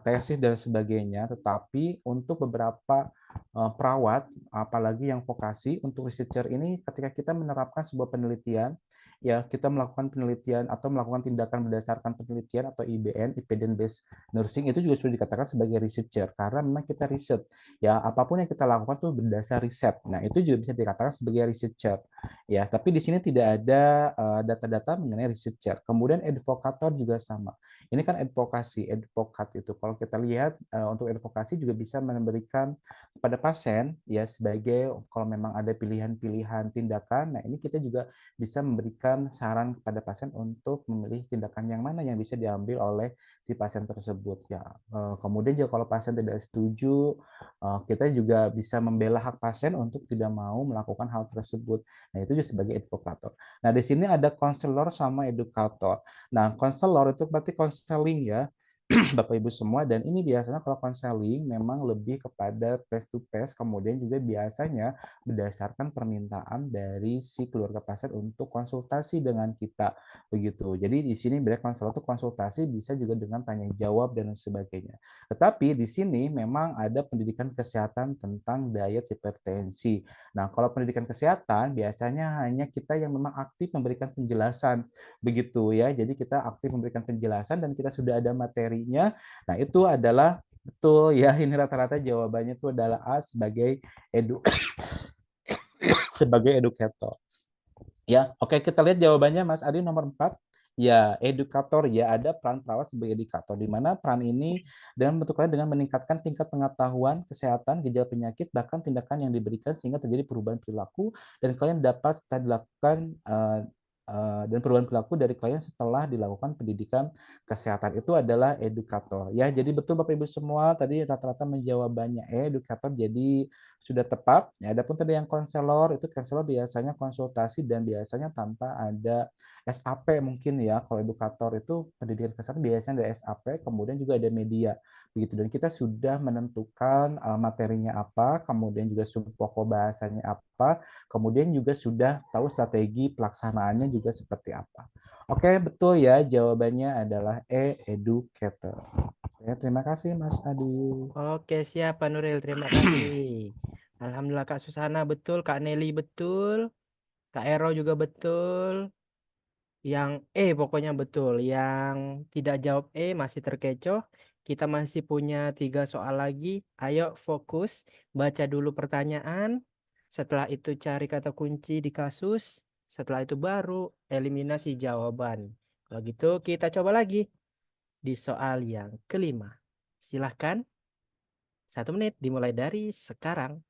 tesis dan sebagainya, tetapi untuk beberapa perawat, apalagi yang vokasi, untuk researcher ini ketika kita menerapkan sebuah penelitian, ya kita melakukan penelitian atau melakukan tindakan berdasarkan penelitian atau IBN, Evidence Based Nursing itu juga sudah dikatakan sebagai researcher karena memang kita riset. Ya, apapun yang kita lakukan tuh berdasar riset. Nah, itu juga bisa dikatakan sebagai researcher. Ya, tapi di sini tidak ada data-data mengenai researcher. Kemudian advokator juga sama. Ini kan advokasi, advokat itu. Kalau kita lihat untuk advokasi juga bisa memberikan kepada pasien ya sebagai kalau memang ada pilihan-pilihan tindakan. Nah, ini kita juga bisa memberikan saran kepada pasien untuk memilih tindakan yang mana yang bisa diambil oleh si pasien tersebut ya. Kemudian juga kalau pasien tidak setuju, kita juga bisa membela hak pasien untuk tidak mau melakukan hal tersebut. Nah, itu juga sebagai advokator. Nah, di sini ada konselor sama edukator. Nah, konselor itu berarti konseling ya. Bapak Ibu semua, dan ini biasanya kalau konseling memang lebih kepada face to face, kemudian juga biasanya berdasarkan permintaan dari si keluarga pasien untuk konsultasi dengan kita begitu. Jadi di sini benar konselor itu konsultasi bisa juga dengan tanya jawab dan sebagainya. Tetapi di sini memang ada pendidikan kesehatan tentang diet hipertensi. Nah, kalau pendidikan kesehatan biasanya hanya kita yang memang aktif memberikan penjelasan begitu ya. Jadi kita aktif memberikan penjelasan dan kita sudah ada materinya. Nah, itu adalah betul ya, ini rata-rata jawabannya itu adalah A sebagai sebagai edukator. Ya, oke kita lihat jawabannya Mas Adi nomor 4. Ya, edukator ya ada peran perawat sebagai edukator di mana peran ini dalam bentuk lain dengan meningkatkan tingkat pengetahuan kesehatan, gejala penyakit bahkan tindakan yang diberikan sehingga terjadi perubahan perilaku dan kalian dapat dilakukan dan perubahan perilaku dari klien setelah dilakukan pendidikan kesehatan itu adalah edukator. Ya, jadi betul Bapak Ibu semua tadi rata-rata menjawabannya edukator jadi sudah tepat. Ya, adapun tadi yang konselor itu konselor biasanya konsultasi dan biasanya tanpa ada SAP mungkin ya. Kalau edukator itu pendidikan kesehatan biasanya ada SAP, kemudian juga ada media begitu dan kita sudah menentukan materinya apa, kemudian juga subpokok bahasanya apa, kemudian juga sudah tahu strategi pelaksanaannya juga seperti apa. Oke, betul ya jawabannya adalah educator. Oke, terima kasih Mas Adi. Oke, siap Pak Nuril, terima kasih. Alhamdulillah Kak Susana betul, Kak Nelly betul, Kak Ero juga betul. Yang pokoknya betul. Yang tidak jawab masih terkecoh. Kita masih punya 3 soal lagi. Ayo fokus, baca dulu pertanyaan. Setelah itu cari kata kunci di kasus. Setelah itu baru eliminasi jawaban. Kalau gitu kita coba lagi di soal yang kelima. Silahkan, 1 menit dimulai dari sekarang.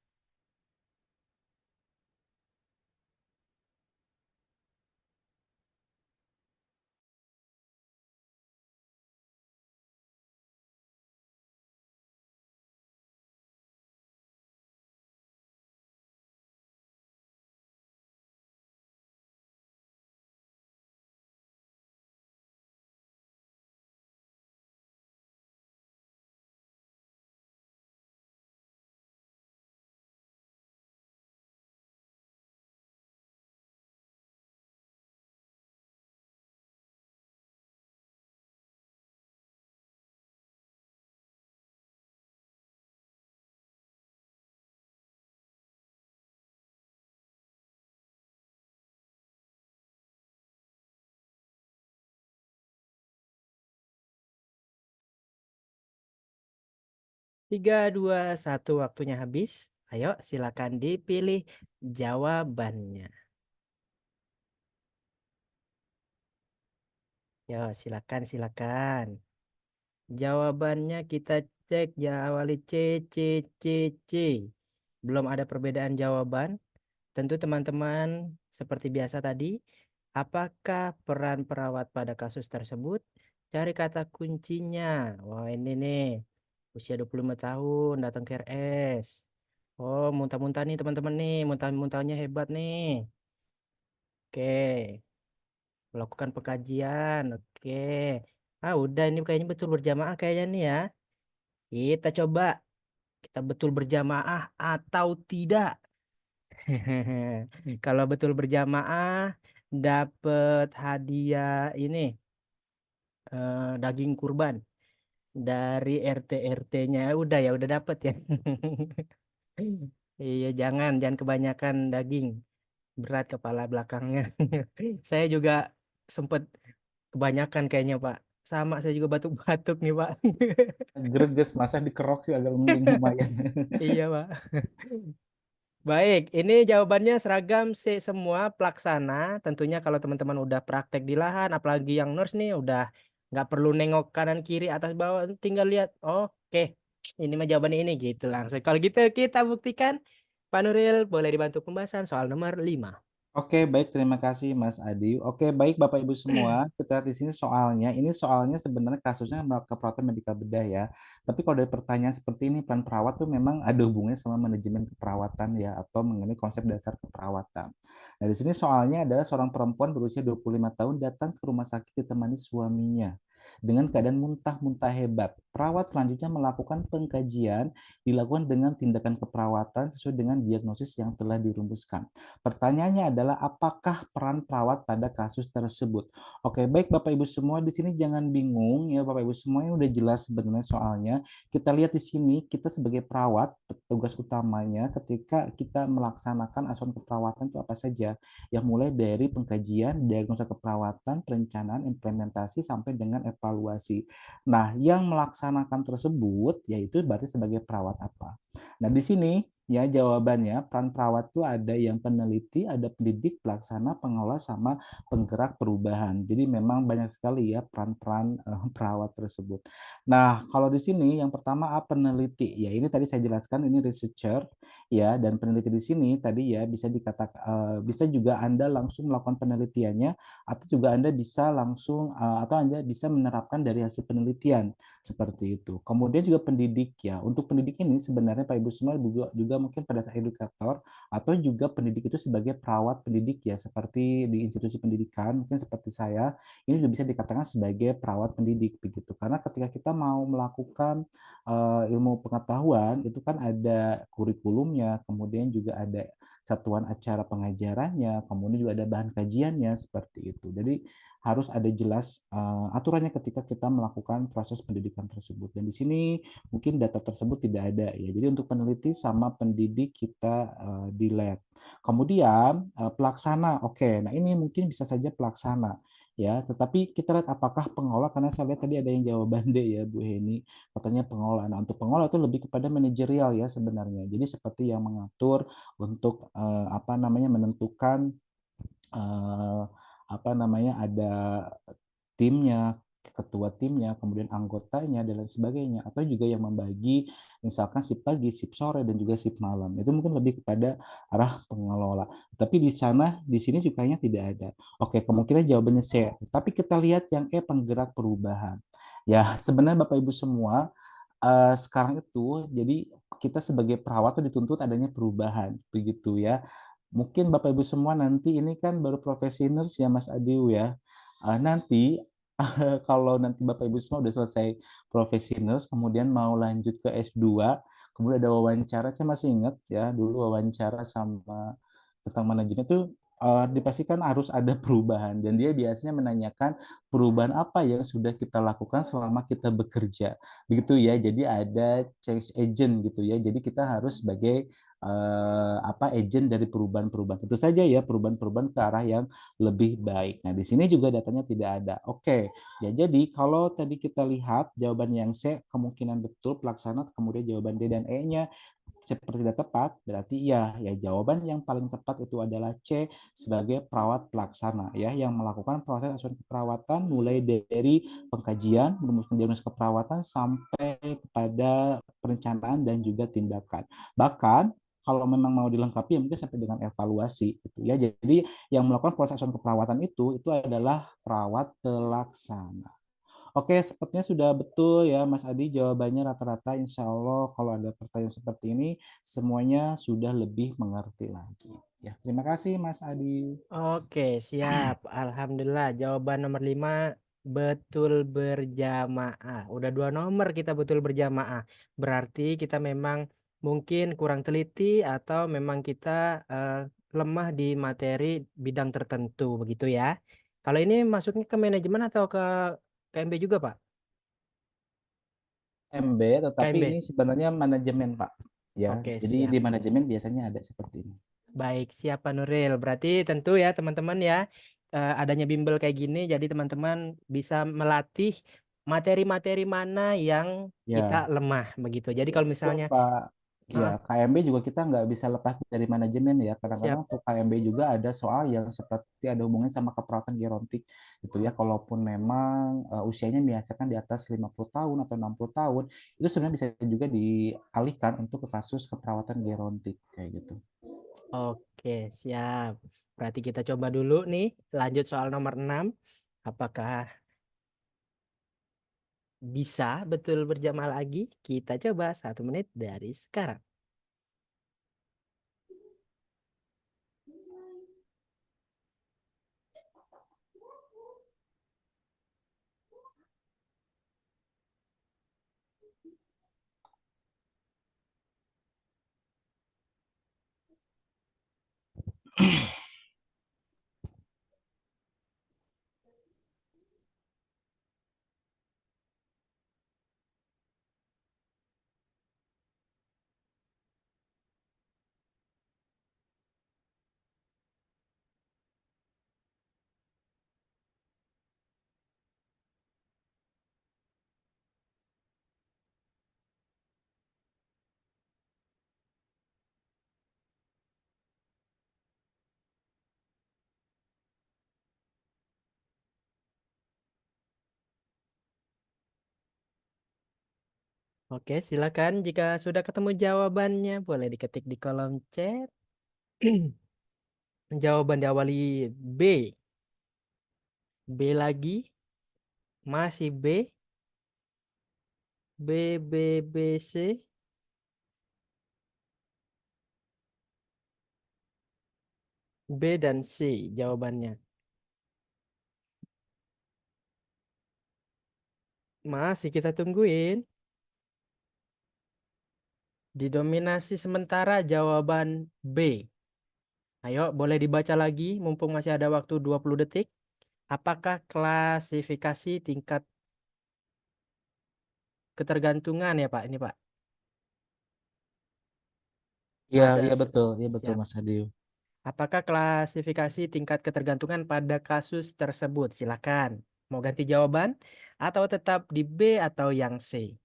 Tiga, dua, satu, waktunya habis. Ayo silakan dipilih jawabannya. Yo, silakan, silakan. Jawabannya kita cek Jawali C, C, C, C. Belum ada perbedaan jawaban. Tentu teman-teman seperti biasa tadi, apakah peran perawat pada kasus tersebut? Cari kata kuncinya. Wah, ini nih. Usia 25 tahun, datang ke RS. Oh, muntah-muntah nih teman-teman nih. Muntah-muntahnya hebat nih. Oke. Melakukan pengkajian. Oke. Ah, udah ini kayaknya betul berjamaah kayaknya nih ya. Kita coba. Kita betul berjamaah atau tidak. Kalau betul berjamaah dapat hadiah ini daging kurban dari RT RT-nya udah dapat ya. Iya jangan kebanyakan daging berat kepala belakangnya. Saya juga sempet kebanyakan kayaknya Pak. Sama saya juga batuk-batuk nih Pak. Greges, masa dikerok sih agak lumayan. Iya Pak. Baik, ini jawabannya seragam C semua pelaksana. Tentunya kalau teman-teman udah praktek di lahan, apalagi yang nurse nih udah nggak perlu nengok kanan kiri atas bawah, tinggal lihat. Oke, ini mah jawabannya ini gitu langsung. Kalau gitu kita buktikan. Pak Nuril boleh dibantu pembahasan soal nomor 5. Oke, baik, terima kasih Mas Adi. Oke, baik Bapak Ibu semua, kita lihat di sini soalnya. Ini soalnya sebenarnya kasusnya keperawatan medika bedah ya. Tapi kalau dari pertanyaan seperti ini, peran perawat tuh memang ada hubungannya sama manajemen keperawatan ya, atau mengenai konsep dasar keperawatan. Nah, di sini soalnya adalah seorang perempuan berusia 25 tahun datang ke rumah sakit ditemani suaminya dengan keadaan muntah-muntah hebat. Perawat selanjutnya melakukan pengkajian, dilakukan dengan tindakan keperawatan sesuai dengan diagnosis yang telah dirumuskan. Pertanyaannya adalah apakah peran perawat pada kasus tersebut? Oke, baik Bapak Ibu semua, di sini jangan bingung ya Bapak Ibu semua, ini udah jelas sebenarnya soalnya. Kita lihat di sini kita sebagai perawat, tugas utamanya ketika kita melaksanakan asuhan keperawatan itu apa saja? Yang mulai dari pengkajian, diagnosa keperawatan, perencanaan, implementasi sampai dengan evaluasi. Nah, yang melaksanakan tersebut yaitu berarti sebagai perawat apa? Nah, di sini ya jawabannya peran perawat itu ada yang peneliti, ada pendidik, pelaksana, pengelola, sama penggerak perubahan. Jadi memang banyak sekali ya peran-peran perawat tersebut. Nah, kalau di sini yang pertama peneliti. Ya, ini tadi saya jelaskan ini researcher ya, dan peneliti di sini tadi ya bisa dikatakan bisa juga Anda langsung melakukan penelitiannya, atau juga Anda bisa langsung atau Anda bisa menerapkan dari hasil penelitian seperti itu. Kemudian juga pendidik ya. Untuk pendidik ini sebenarnya Pak Ibu semua juga mungkin pada saat edukator atau juga pendidik itu sebagai perawat pendidik ya, seperti di institusi pendidikan mungkin seperti saya, ini juga bisa dikatakan sebagai perawat pendidik begitu. Karena ketika kita mau melakukan ilmu pengetahuan itu kan ada kurikulumnya, kemudian juga ada satuan acara pengajarannya, kemudian juga ada bahan kajiannya seperti itu. Jadi harus ada jelas aturannya ketika kita melakukan proses pendidikan tersebut. Dan di sini mungkin data tersebut tidak ada ya. Jadi untuk peneliti sama pendidik kita delete. Kemudian pelaksana, oke. Nah ini mungkin bisa saja pelaksana ya. Tetapi kita lihat apakah pengelola, karena saya lihat tadi ada yang jawaban D ya Bu Heni, katanya pengelola. Nah untuk pengelola itu lebih kepada manajerial ya sebenarnya. Jadi seperti yang mengatur untuk apa namanya menentukan apa namanya ada timnya, ketua timnya, kemudian anggotanya dan lain sebagainya, atau juga yang membagi misalkan shift pagi, shift sore dan juga shift malam. Itu mungkin lebih kepada arah pengelola. Tapi di sana di sini sukanya tidak ada. Oke, kemungkinan jawabannya C. Tapi kita lihat yang E, penggerak perubahan. Ya, sebenarnya Bapak Ibu semua sekarang itu jadi kita sebagai perawat tuh dituntut adanya perubahan begitu ya. Mungkin Bapak Ibu semua nanti ini kan baru profesi nurse ya Mas Adiu ya. Nanti kalau nanti Bapak Ibu semua udah selesai profesi nurse, kemudian mau lanjut ke S2, kemudian ada wawancara, saya masih ingat ya, dulu wawancara sama tentang manajemen itu dipastikan harus ada perubahan, dan dia biasanya menanyakan perubahan apa yang sudah kita lakukan selama kita bekerja begitu ya. Jadi ada change agent gitu ya, jadi kita harus sebagai apa agent dari perubahan-perubahan, tentu saja ya perubahan-perubahan ke arah yang lebih baik. Nah di sini juga datanya tidak ada. Oke ya, jadi kalau tadi kita lihat jawaban yang C kemungkinan betul pelaksana, kemudian jawaban D dan E nya seperti tidak tepat, berarti ya jawaban yang paling tepat itu adalah C sebagai perawat pelaksana ya yang melakukan proses asuransi keperawatan mulai dari pengkajian, merumuskan diagnosis keperawatan sampai kepada perencanaan dan juga tindakan. Bahkan kalau memang mau dilengkapi ya mungkin sampai dengan evaluasi gitu ya. Jadi yang melakukan proses asuransi keperawatan itu adalah perawat pelaksana. Oke, sepertinya sudah betul ya Mas Adi jawabannya rata-rata. Insya Allah kalau ada pertanyaan seperti ini semuanya sudah lebih mengerti lagi. Ya, terima kasih Mas Adi. Oke, siap. Alhamdulillah, jawaban nomor 5 betul berjamaah. Udah 2 nomor kita betul berjamaah. Berarti kita memang mungkin kurang teliti atau memang kita lemah di materi bidang tertentu begitu ya. Kalau ini masuknya ke manajemen atau ke KMB juga, Pak? MB, tetapi KMB. ini sebenarnya manajemen Pak. Ya, Oke, jadi siap. di manajemen biasanya ada seperti ini. Baik, siap Pak Nuril. Berarti tentu ya teman-teman ya, adanya bimbel kayak gini, jadi teman-teman bisa melatih materi-materi mana yang kita Ya, lemah begitu. Jadi kalau betul misalnya, Pak. ah, Ya, KMB juga kita nggak bisa lepas dari manajemen ya. siap. Kadang-kadang untuk KMB juga ada soal yang seperti ada hubungannya sama keperawatan gerontik gitu ya. Kalaupun memang usianya biasakan di atas 50 tahun atau 60 tahun, itu sebenarnya bisa juga dialihkan untuk ke kasus keperawatan gerontik kayak gitu. Oke, siap. Berarti kita coba dulu nih, lanjut soal nomor 6. Apakah bisa betul berjamaah lagi? Kita coba 1 menit dari sekarang. Oke, silakan jika sudah ketemu jawabannya, boleh diketik di kolom chat. Jawaban diawali B. B lagi, masih B, B, B, B, C, B dan C jawabannya. Masih kita tungguin. Didominasi sementara jawaban B. Ayo, boleh dibaca lagi mumpung masih ada waktu 20 detik. Apakah klasifikasi tingkat ketergantungan ya Pak? Ini Pak. Iya, Ada. iya betul Siap. Mas Adi. Apakah klasifikasi tingkat ketergantungan pada kasus tersebut? Silakan. Mau ganti jawaban atau tetap di B atau yang C?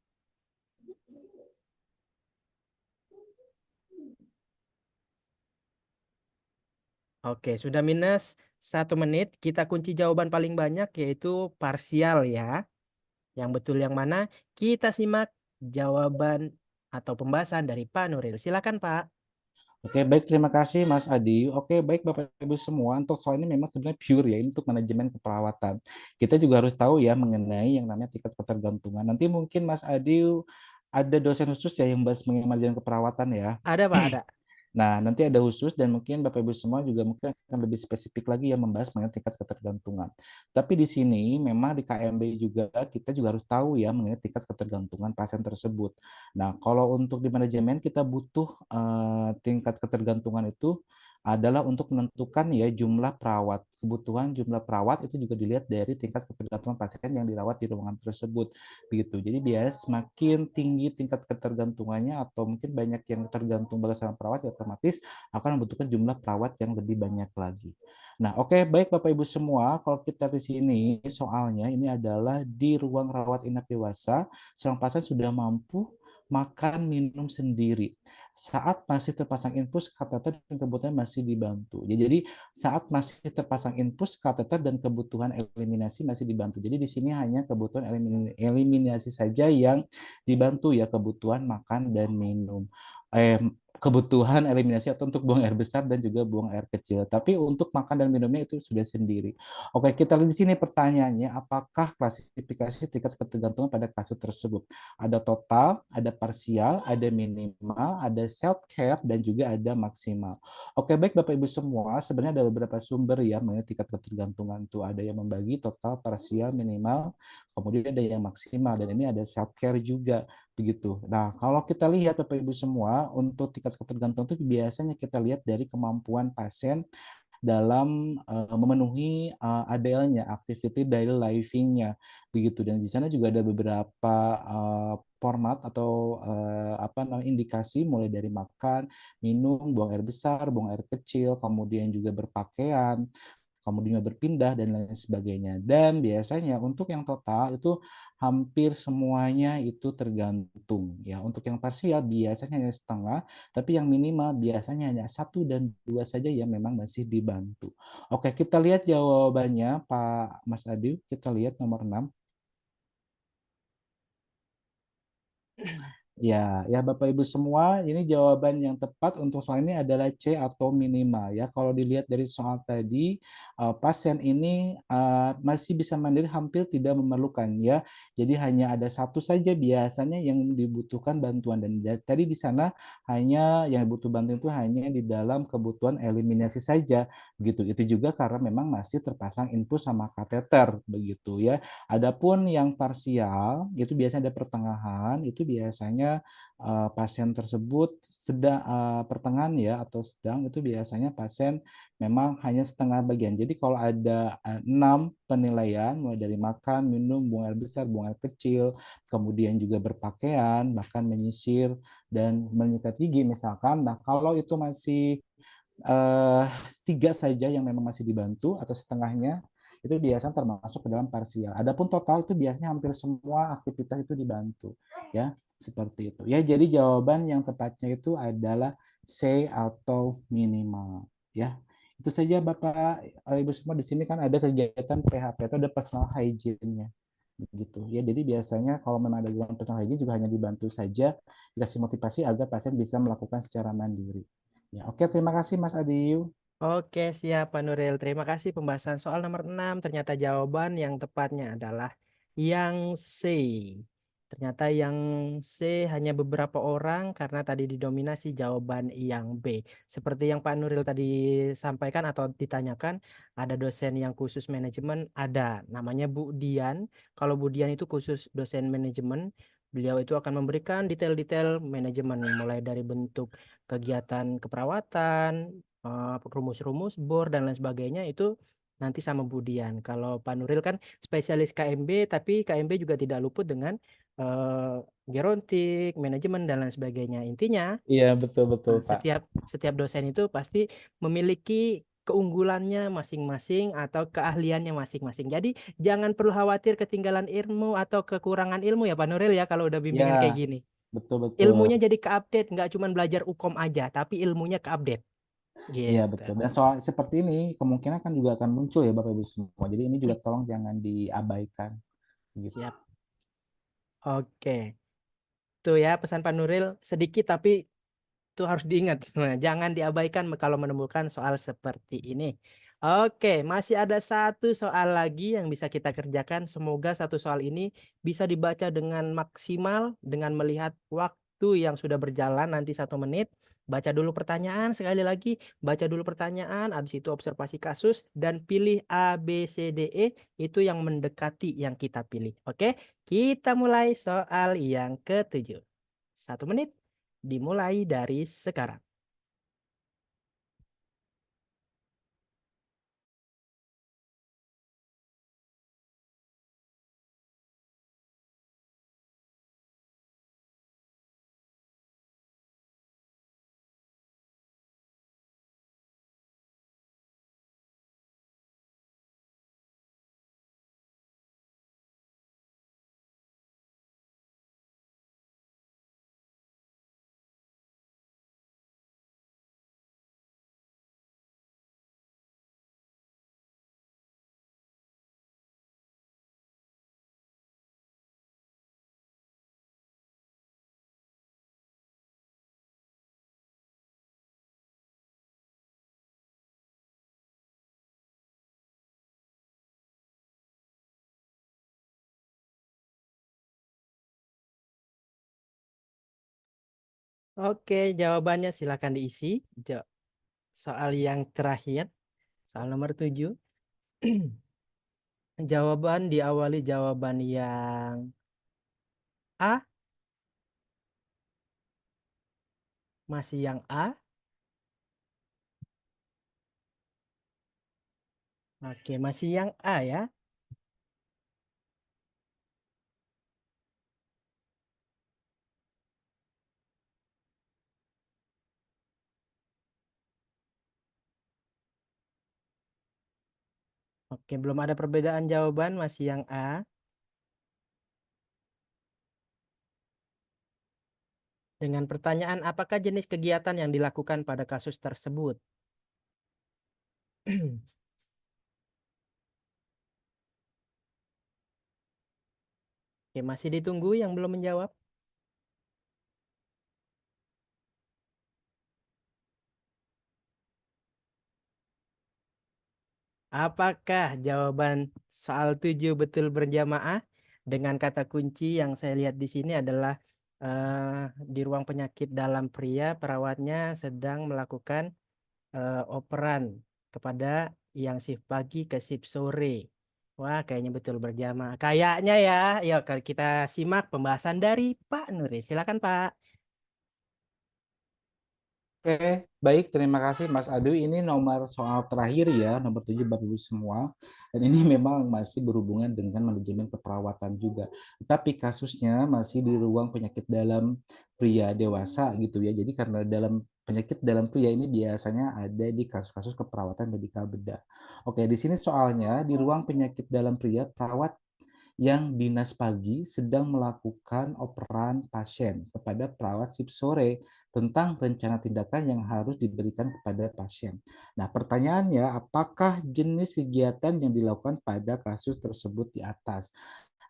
Oke, sudah minus 1 menit. Kita kunci jawaban paling banyak yaitu parsial ya. Yang betul yang mana? Kita simak jawaban atau pembahasan dari Pak Nuril. Silakan Pak. Oke, baik terima kasih Mas Adi. Oke, baik Bapak Ibu semua, untuk soal ini memang sebenarnya pure ya, ini untuk manajemen keperawatan. Kita juga harus tahu ya mengenai yang namanya tingkat ketergantungan. Nanti mungkin Mas Adi ada dosen khusus ya yang bahas mengenai manajemen keperawatan ya. Ada Pak, ada. Nah, nanti ada khusus dan mungkin Bapak Ibu semua juga mungkin akan lebih spesifik lagi ya membahas mengenai tingkat ketergantungan. Tapi di sini memang di KMB juga kita juga harus tahu ya mengenai tingkat ketergantungan pasien tersebut. Nah, kalau untuk di manajemen kita butuh tingkat ketergantungan itu adalah untuk menentukan ya jumlah perawat. Kebutuhan jumlah perawat itu juga dilihat dari tingkat ketergantungan pasien yang dirawat di ruangan tersebut. Begitu. Jadi biasanya semakin tinggi tingkat ketergantungannya atau mungkin banyak yang tergantung berdasarkan perawat ya otomatis akan membutuhkan jumlah perawat yang lebih banyak lagi. Nah, oke, baik Bapak Ibu semua, kalau kita di sini soalnya ini adalah di ruang rawat inap dewasa, seorang pasien sudah mampu makan minum sendiri. saat masih terpasang infus kateter dan kebutuhan masih dibantu. Ya, jadi saat masih terpasang infus kateter dan kebutuhan eliminasi masih dibantu. Jadi di sini hanya kebutuhan eliminasi saja yang dibantu ya, kebutuhan makan dan minum. Kebutuhan eliminasi atau untuk buang air besar dan juga buang air kecil. Tapi untuk makan dan minumnya itu sudah sendiri. Oke, kita lihat di sini pertanyaannya, apakah klasifikasi tingkat ketergantungan pada kasus tersebut? Ada total, ada parsial, ada minimal, ada self care dan juga ada maksimal. Oke, baik Bapak Ibu semua, sebenarnya ada beberapa sumber ya mengenai tingkat ketergantungan tuh. Ada yang membagi total, parsial, minimal, kemudian ada yang maksimal dan ini ada self care juga begitu. Nah, kalau kita lihat Bapak Ibu semua, untuk tingkat ketergantungan itu biasanya kita lihat dari kemampuan pasien dalam memenuhi ADL-nya, activity daily living-nya, begitu. Dan di sana juga ada beberapa format atau apa namanya indikasi mulai dari makan, minum, buang air besar, buang air kecil, kemudian juga berpakaian, kemudian berpindah dan lain sebagainya. Dan biasanya untuk yang total itu hampir semuanya itu tergantung ya. Untuk yang parsial biasanya hanya setengah, tapi yang minimal biasanya hanya 1 dan 2 saja yang memang masih dibantu. Oke, kita lihat jawabannya Pak Mas Adi. Kita lihat nomor 6. Ya, Bapak Ibu semua, ini jawaban yang tepat untuk soal ini adalah C atau minimal ya. Kalau dilihat dari soal tadi, pasien ini masih bisa mandiri, hampir tidak memerlukan ya. Jadi hanya ada satu saja biasanya yang dibutuhkan bantuan dan tadi di sana hanya yang butuh bantuan itu hanya di dalam kebutuhan eliminasi saja begitu. Itu juga karena memang masih terpasang infus sama kateter begitu ya. Adapun yang parsial itu biasanya ada pertengahan, itu biasanya pasien tersebut sedang pertengahan ya atau sedang, itu biasanya pasien memang hanya setengah bagian. Jadi kalau ada 6 penilaian mulai dari makan, minum, buang air besar, buang air kecil, kemudian juga berpakaian, bahkan menyisir dan menyikat gigi misalkan. Nah, kalau itu masih 3 saja yang memang masih dibantu atau setengahnya, itu biasanya termasuk ke dalam parsial. Adapun total itu biasanya hampir semua aktivitas itu dibantu ya, seperti itu. Ya, jadi jawaban yang tepatnya itu adalah C atau minimal ya. Itu saja Bapak Ibu semua. Di sini kan ada kegiatan PHP itu ada personal hygiene-nya gitu ya. Jadi biasanya kalau memang ada gangguan personal hygiene juga hanya dibantu saja, dikasih motivasi agar pasien bisa melakukan secara mandiri. Ya, oke, terima kasih Mas Adiyu. Oke, siap Pak Nuril. Terima kasih pembahasan soal nomor 6. Ternyata jawaban yang tepatnya adalah yang C. Ternyata yang C hanya beberapa orang karena tadi didominasi jawaban yang B. Seperti yang Pak Nuril tadi sampaikan atau ditanyakan, ada dosen yang khusus manajemen, ada. Namanya Bu Dian. Kalau Bu Dian itu khusus dosen manajemen, beliau itu akan memberikan detail-detail manajemen, mulai dari bentuk kegiatan keperawatan, rumus-rumus, bor dan lain sebagainya itu nanti sama Budian. Kalau Pak Nuril kan spesialis KMB, tapi KMB juga tidak luput dengan gerontik, manajemen dan lain sebagainya. Intinya Iya, betul-betul, Pak. setiap setiap dosen itu pasti memiliki keunggulannya masing-masing atau keahliannya masing-masing. Jadi jangan perlu khawatir ketinggalan ilmu atau kekurangan ilmu ya Pak Nuril ya kalau udah bimbingan kayak Ya, gini. betul-betul. Ilmunya jadi keupdate, nggak cuma belajar ukom aja, tapi ilmunya keupdate. Iya, Gitu. betul. Dan soal seperti ini kemungkinan kan juga akan muncul ya Bapak Ibu semua. Jadi ini juga tolong jangan diabaikan gitu. Siap. Oke. Tuh ya pesan Pak Nuril sedikit tapi itu harus diingat. Nah, jangan diabaikan kalau menemukan soal seperti ini. Oke, masih ada satu soal lagi yang bisa kita kerjakan. Semoga satu soal ini bisa dibaca dengan maksimal dengan melihat waktu yang sudah berjalan nanti 1 menit. Baca dulu pertanyaan sekali lagi, baca dulu pertanyaan, habis itu observasi kasus dan pilih A, B, C, D, E itu yang mendekati yang kita pilih. Oke, kita mulai soal yang ke-7. 1 menit dimulai dari sekarang. Oke, jawabannya silakan diisi. Soal yang terakhir, soal nomor 7. Jawaban diawali jawaban yang A, masih yang A. Oke, masih yang A ya. Oke, belum ada perbedaan jawaban, masih yang A. Dengan pertanyaan, apakah jenis kegiatan yang dilakukan pada kasus tersebut? Oke, masih ditunggu yang belum menjawab. Apakah jawaban soal 7 betul berjamaah? Dengan kata kunci yang saya lihat di sini adalah di ruang penyakit dalam pria, perawatnya sedang melakukan operan kepada yang shift pagi ke shift sore. Wah, kayaknya betul berjamaah. Kayaknya ya. Yuk kita simak pembahasan dari Pak Nuri. Silakan Pak. Oke, baik. Terima kasih Mas Adu. Ini nomor soal terakhir ya, nomor 7 Bapak Ibu semua. Dan ini memang masih berhubungan dengan manajemen keperawatan juga. Tapi kasusnya masih di ruang penyakit dalam pria dewasa gitu ya. Jadi karena dalam penyakit dalam pria ini biasanya ada di kasus-kasus keperawatan medikal bedah. Oke, di sini soalnya di ruang penyakit dalam pria, perawat yang dinas pagi sedang melakukan operan pasien kepada perawat shift sore tentang rencana tindakan yang harus diberikan kepada pasien. Nah, pertanyaannya, apakah jenis kegiatan yang dilakukan pada kasus tersebut di atas?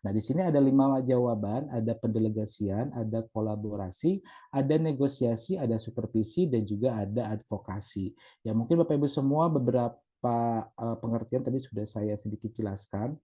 Nah, di sini ada 5 jawaban, ada pendelegasian, ada kolaborasi, ada negosiasi, ada supervisi, dan juga ada advokasi. Ya, mungkin Bapak Ibu semua beberapa pengertian tadi sudah saya sedikit jelaskan.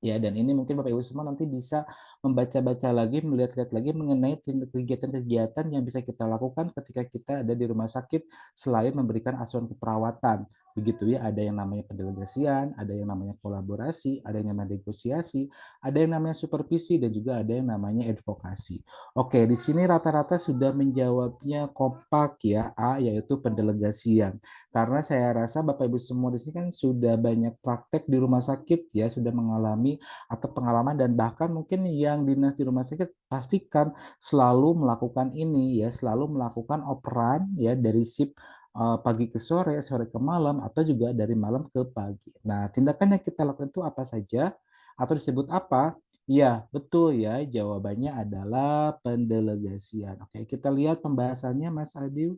Ya, dan ini mungkin Bapak Ibu semua nanti bisa membaca-baca lagi, melihat-lihat lagi mengenai kegiatan-kegiatan yang bisa kita lakukan ketika kita ada di rumah sakit selain memberikan asuhan keperawatan. Begitu ya, ada yang namanya pendelegasian, ada yang namanya kolaborasi, ada yang namanya negosiasi, ada yang namanya supervisi, dan juga ada yang namanya advokasi. Oke, di sini rata-rata sudah menjawabnya kompak ya, A, yaitu pendelegasian. Karena saya rasa Bapak Ibu semua di sini kan sudah banyak praktek di rumah sakit ya, sudah mengalami atau pengalaman, dan bahkan mungkin yang dinas di rumah sakit pastikan selalu melakukan ini ya, selalu melakukan operan ya dari shift pagi ke sore, sore ke malam, atau juga dari malam ke pagi. Nah, tindakan yang kita lakukan itu apa saja atau disebut apa? Ya, betul ya. Jawabannya adalah pendelegasian. Oke, kita lihat pembahasannya Mas Adil.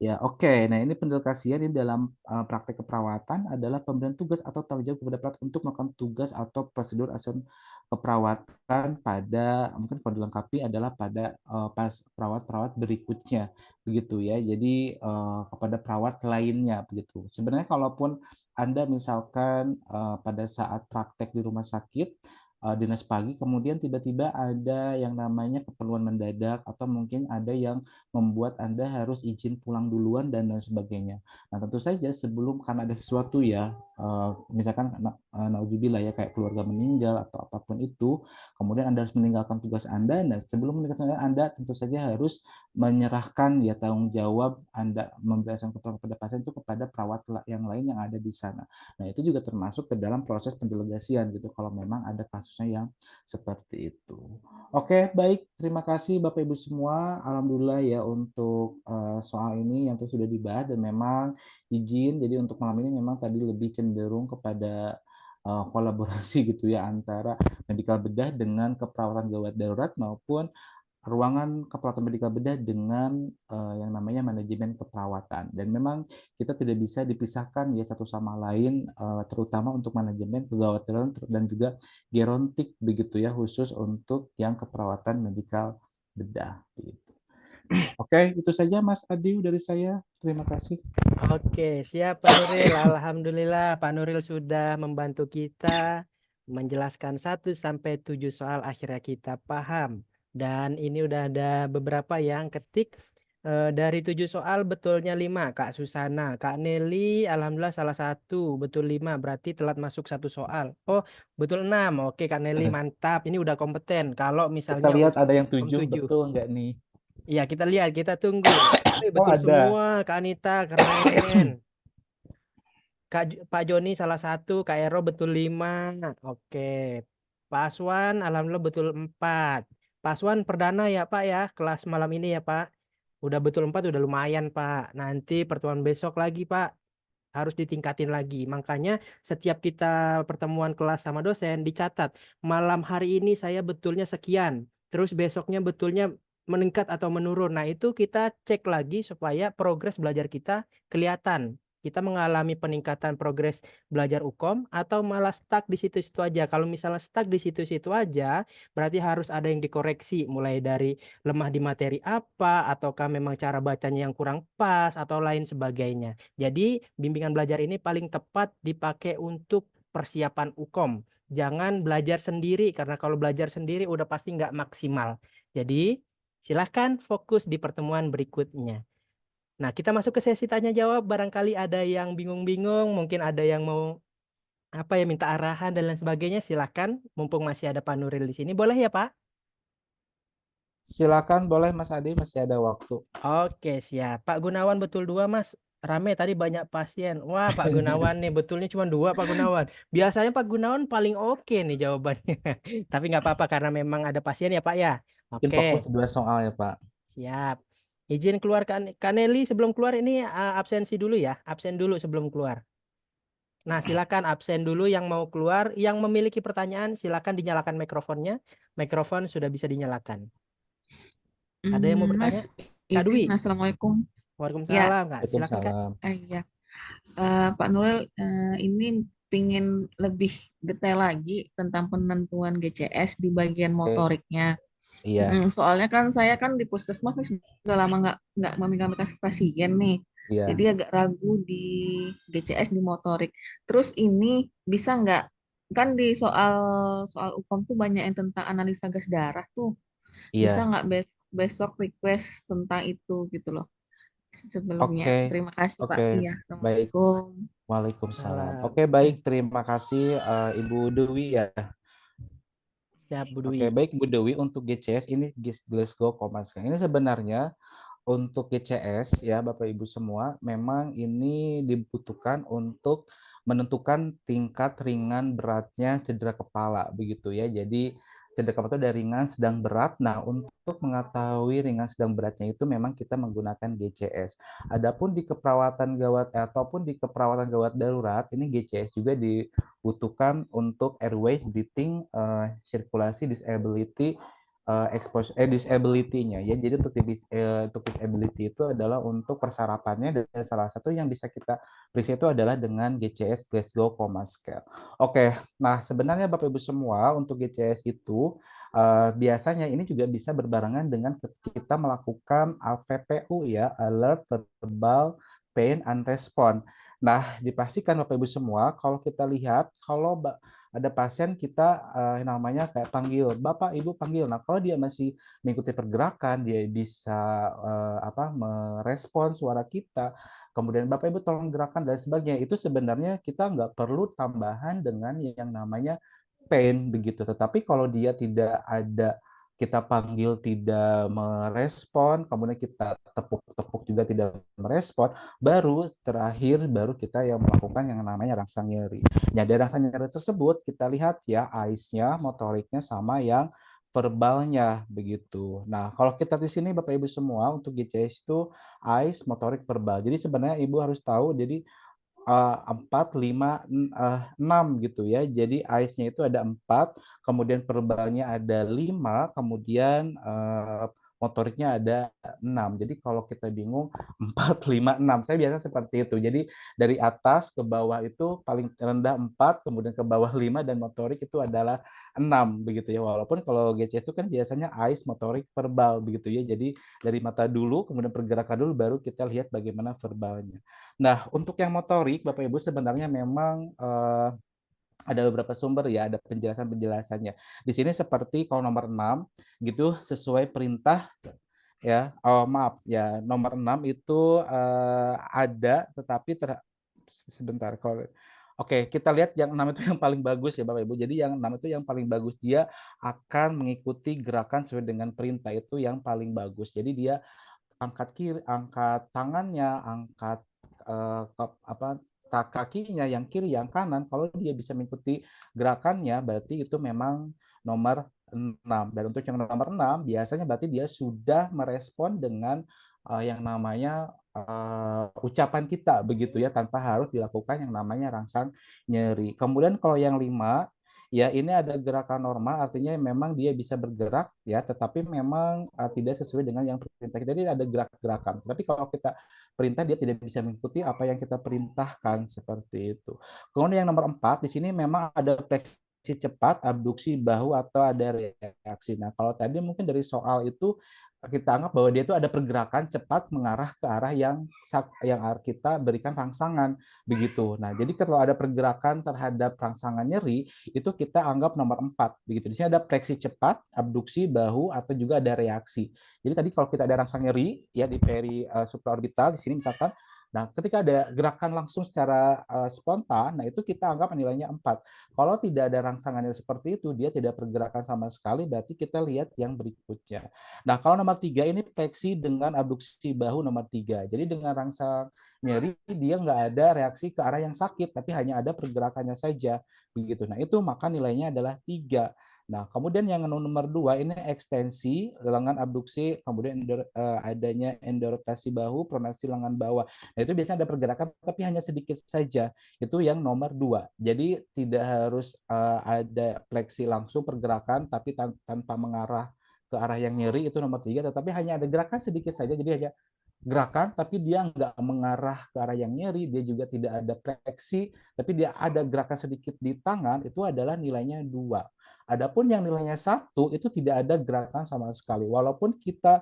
Ya, oke. Nah, ini pendelegasian ini dalam praktek keperawatan adalah pemberian tugas atau tanggung jawab kepada perawat untuk melakukan tugas atau prosedur asuhan keperawatan pada, mungkin kalau dilengkapi adalah pada pas perawat-perawat berikutnya, begitu ya. Jadi kepada perawat lainnya, begitu. Sebenarnya kalaupun Anda misalkan pada saat praktek di rumah sakit, dinas pagi, kemudian tiba-tiba ada yang namanya keperluan mendadak, atau mungkin ada yang membuat Anda harus izin pulang duluan dan lain sebagainya. Nah, tentu saja sebelum, karena ada sesuatu ya, misalkan naudzubillah ya, kayak keluarga meninggal atau apapun itu, kemudian Anda harus meninggalkan tugas Anda, dan sebelum meninggalkan Anda tentu saja harus menyerahkan ya tanggung jawab Anda memberikan kepada pasien itu kepada perawat yang lain yang ada di sana. Nah, itu juga termasuk ke dalam proses pendelegasian gitu, kalau memang ada kasusnya yang seperti itu. Oke, baik. Terima kasih Bapak Ibu semua. Alhamdulillah ya untuk soal ini yang sudah dibahas, dan memang izin, jadi untuk malam ini memang tadi lebih cenderung kepada kolaborasi gitu ya, antara medikal bedah dengan keperawatan gawat darurat, maupun ruangan keperawatan medikal bedah dengan yang namanya manajemen keperawatan. Dan memang kita tidak bisa dipisahkan ya satu sama lain, terutama untuk manajemen kegawatan dan juga gerontik begitu ya, khusus untuk yang keperawatan medikal bedah. Begitu. Oke, itu saja Mas Adi dari saya. Terima kasih. Oke, siap Pak Nuril. Alhamdulillah Pak Nuril sudah membantu kita menjelaskan 1 sampai 7 soal, akhirnya kita paham Dan ini udah ada beberapa yang ketik. Dari 7 soal betulnya 5, Kak Susana. Kak Nelly alhamdulillah salah satu, betul 5, berarti telat masuk 1 soal. Oh, betul 6. Oke Kak Nelly, mantap. Ini udah kompeten. Kalau Kita misalnya lihat ada yang om 7, 7. betul nggak nih? Iya, kita lihat, kita tunggu. Oh, Betul ada. semua, Kak Anita, keren. Pak Joni salah satu, Kak Ero betul 5. Oke. Pak Aswan alhamdulillah betul 4. Pak Aswan perdana ya Pak ya, kelas malam ini ya Pak. Udah betul 4 udah lumayan Pak. Nanti pertemuan besok lagi Pak. Harus ditingkatin lagi. Makanya setiap kita pertemuan kelas sama dosen dicatat. Malam hari ini saya betulnya sekian. Terus besoknya betulnya meningkat atau menurun. Nah, itu kita cek lagi supaya progres belajar kita kelihatan. Kita mengalami peningkatan progres belajar UKOM atau malah stuck di situ-situ aja. Kalau misalnya stuck di situ-situ aja, berarti harus ada yang dikoreksi. Mulai dari lemah di materi apa, ataukah memang cara bacanya yang kurang pas, atau lain sebagainya. Jadi bimbingan belajar ini paling tepat dipakai untuk persiapan UKOM. Jangan belajar sendiri, karena kalau belajar sendiri udah pasti nggak maksimal. Jadi silahkan fokus di pertemuan berikutnya. Nah, kita masuk ke sesi tanya jawab. Barangkali ada yang bingung-bingung, mungkin ada yang mau apa ya minta arahan dan lain sebagainya. Silahkan, mumpung masih ada Pak Nuril di sini. Boleh ya Pak? Silakan, boleh Mas Adi, masih ada waktu. Oke, siap. Pak Gunawan betul 2, Mas. Rame tadi banyak pasien. Wah, Pak Gunawan nih betulnya cuma 2, Pak Gunawan. Biasanya Pak Gunawan paling oke nih jawabannya. Tapi nggak apa-apa karena memang ada pasien ya Pak ya. Mungkin fokus Oke, 2 soal ya, Pak. siap. Izin keluar Kaneli sebelum keluar ini absensi dulu ya. Absen dulu sebelum keluar. Nah, silakan absen dulu yang mau keluar. Yang memiliki pertanyaan silakan dinyalakan mikrofonnya. Mikrofon sudah bisa dinyalakan. Ada yang mau bertanya? Mas, Kak izin, Dwi. Assalamualaikum. Ya, Waalaikumsalam, Kak. Silakan, Kak. Waalaikumsalam. iya. Pak Nuril, ini pingin lebih detail lagi tentang penentuan GCS di bagian Oke, motoriknya. iya, Soalnya kan saya kan di puskesmas nih sudah lama nggak memegang pasien nih. Jadi iya. agak ragu di GCS di motorik. Terus ini bisa nggak, kan di soal soal UKOM tuh banyak yang tentang analisa gas darah tuh. Bisa Iya. nggak besok request tentang itu gitu loh sebelumnya. Oke. Terima kasih Pak. Oke, Iya, baik. Assalamualaikum. Waalaikumsalam. Salam. Oke, baik. Terima kasih Ibu Dewi ya. Siap, Bu Oke, Dwi. baik Bu Dewi, untuk GCS ini Glasgow Common Scale. Ini sebenarnya untuk GCS ya Bapak Ibu semua, memang ini dibutuhkan untuk menentukan tingkat ringan beratnya cedera kepala begitu ya. Jadi cedera kepala itu ada ringan, sedang, berat. Nah, untuk mengetahui ringan, sedang, beratnya itu memang kita menggunakan GCS. Adapun di keperawatan gawat ataupun di keperawatan gawat darurat, ini GCS juga dibutuhkan untuk airways, breathing, sirkulasi, disability, disability-nya ya. Jadi untuk disability itu adalah untuk persarapannya, dan salah satu yang bisa kita periksa itu adalah dengan GCS Glasgow Coma Scale. Oke, nah sebenarnya Bapak Ibu semua untuk GCS itu biasanya ini juga bisa berbarengan dengan kita melakukan AVPU ya, Alert Verbal Pain and Response. Nah, dipastikan Bapak Ibu semua, kalau kita lihat, kalau ada pasien kita namanya kayak panggil Bapak Ibu panggil. Nah, kalau dia masih mengikuti pergerakan, dia bisa merespon suara kita. Kemudian Bapak Ibu tolong gerakan dan sebagainya. Itu sebenarnya kita nggak perlu tambahan dengan yang namanya pain begitu. Tetapi kalau dia tidak ada, kita panggil tidak merespon, kemudian kita tepuk-tepuk juga tidak merespon, baru terakhir baru kita yang melakukan yang namanya rangsang nyeri. Nah, dari rangsang nyeri tersebut kita lihat ya eyes-nya, motoriknya sama yang verbalnya begitu. Nah, kalau kita di sini Bapak Ibu semua untuk GCS itu eyes, motorik, verbal. Jadi sebenarnya Ibu harus tahu, jadi 4, 5, 6 gitu ya. Jadi eyes-nya itu ada 4, kemudian verbalnya ada 5, kemudian motoriknya ada 6. Jadi kalau kita bingung 4, 5, 6, saya biasa seperti itu. Jadi dari atas ke bawah itu paling rendah 4, kemudian ke bawah 5, dan motorik itu adalah 6 begitu ya. Walaupun kalau GCS itu kan biasanya eyes, motorik, verbal begitu ya. Jadi dari mata dulu, kemudian pergerakan dulu, baru kita lihat bagaimana verbalnya. Nah, untuk yang motorik, Bapak Ibu sebenarnya memang ada beberapa sumber ya, ada penjelasan-penjelasannya. Di sini seperti kalau nomor 6 gitu sesuai perintah ya. Oh, maaf ya, nomor 6 itu ada tetapi sebentar kalau Oke, kita lihat yang 6 itu yang paling bagus ya Bapak Ibu. Jadi yang 6 itu yang paling bagus. Dia akan mengikuti gerakan sesuai dengan perintah, itu yang paling bagus. Jadi dia angkat tangannya, angkat kakinya yang kiri, yang kanan. Kalau dia bisa mengikuti gerakannya, berarti itu memang nomor 6. Dan untuk yang nomor 6, biasanya berarti dia sudah merespon dengan yang namanya ucapan kita, begitu ya, tanpa harus dilakukan yang namanya rangsang nyeri. Kemudian kalau yang 5, ya ini ada gerakan normal, artinya memang dia bisa bergerak ya, tetapi memang tidak sesuai dengan yang perintah kita. Jadi ada gerak-gerakan. Tapi kalau kita perintah, dia tidak bisa mengikuti apa yang kita perintahkan, seperti itu. Kemudian yang nomor 4, di sini memang ada fleksi cepat, abduksi bahu, atau ada reaksi. Nah, kalau tadi mungkin dari soal itu kita anggap bahwa dia itu ada pergerakan cepat mengarah ke arah yang kita berikan rangsangan, begitu. Nah, jadi kalau ada pergerakan terhadap rangsangan nyeri, itu kita anggap nomor 4, begitu. Di sini ada fleksi cepat, abduksi bahu, atau juga ada reaksi. Jadi tadi kalau kita ada rangsang nyeri ya di peri supraorbital, di sini misalkan, nah ketika ada gerakan langsung secara spontan, nah itu kita anggap nilainya 4. Kalau tidak ada rangsangannya seperti itu, dia tidak pergerakan sama sekali, berarti kita lihat yang berikutnya. Nah, kalau nomor 3 ini fleksi dengan abduksi bahu nomor 3. Jadi dengan rangsang nyeri, dia nggak ada reaksi ke arah yang sakit, tapi hanya ada pergerakannya saja, begitu. Nah, itu maka nilainya adalah 3. Nah, kemudian yang nomor 2 ini ekstensi lengan abduksi, kemudian adanya endorotasi bahu, pronasi lengan bawah. Nah, itu biasanya ada pergerakan tapi hanya sedikit saja. Itu yang nomor 2. Jadi tidak harus ada fleksi langsung pergerakan tapi tanpa mengarah ke arah yang nyeri, itu nomor 3, tetapi hanya ada gerakan sedikit saja, jadi hanya gerakan tapi dia nggak mengarah ke arah yang nyeri, dia juga tidak ada fleksi, tapi dia ada gerakan sedikit di tangan, itu adalah nilainya 2. Adapun yang nilainya 1, itu tidak ada gerakan sama sekali. Walaupun kita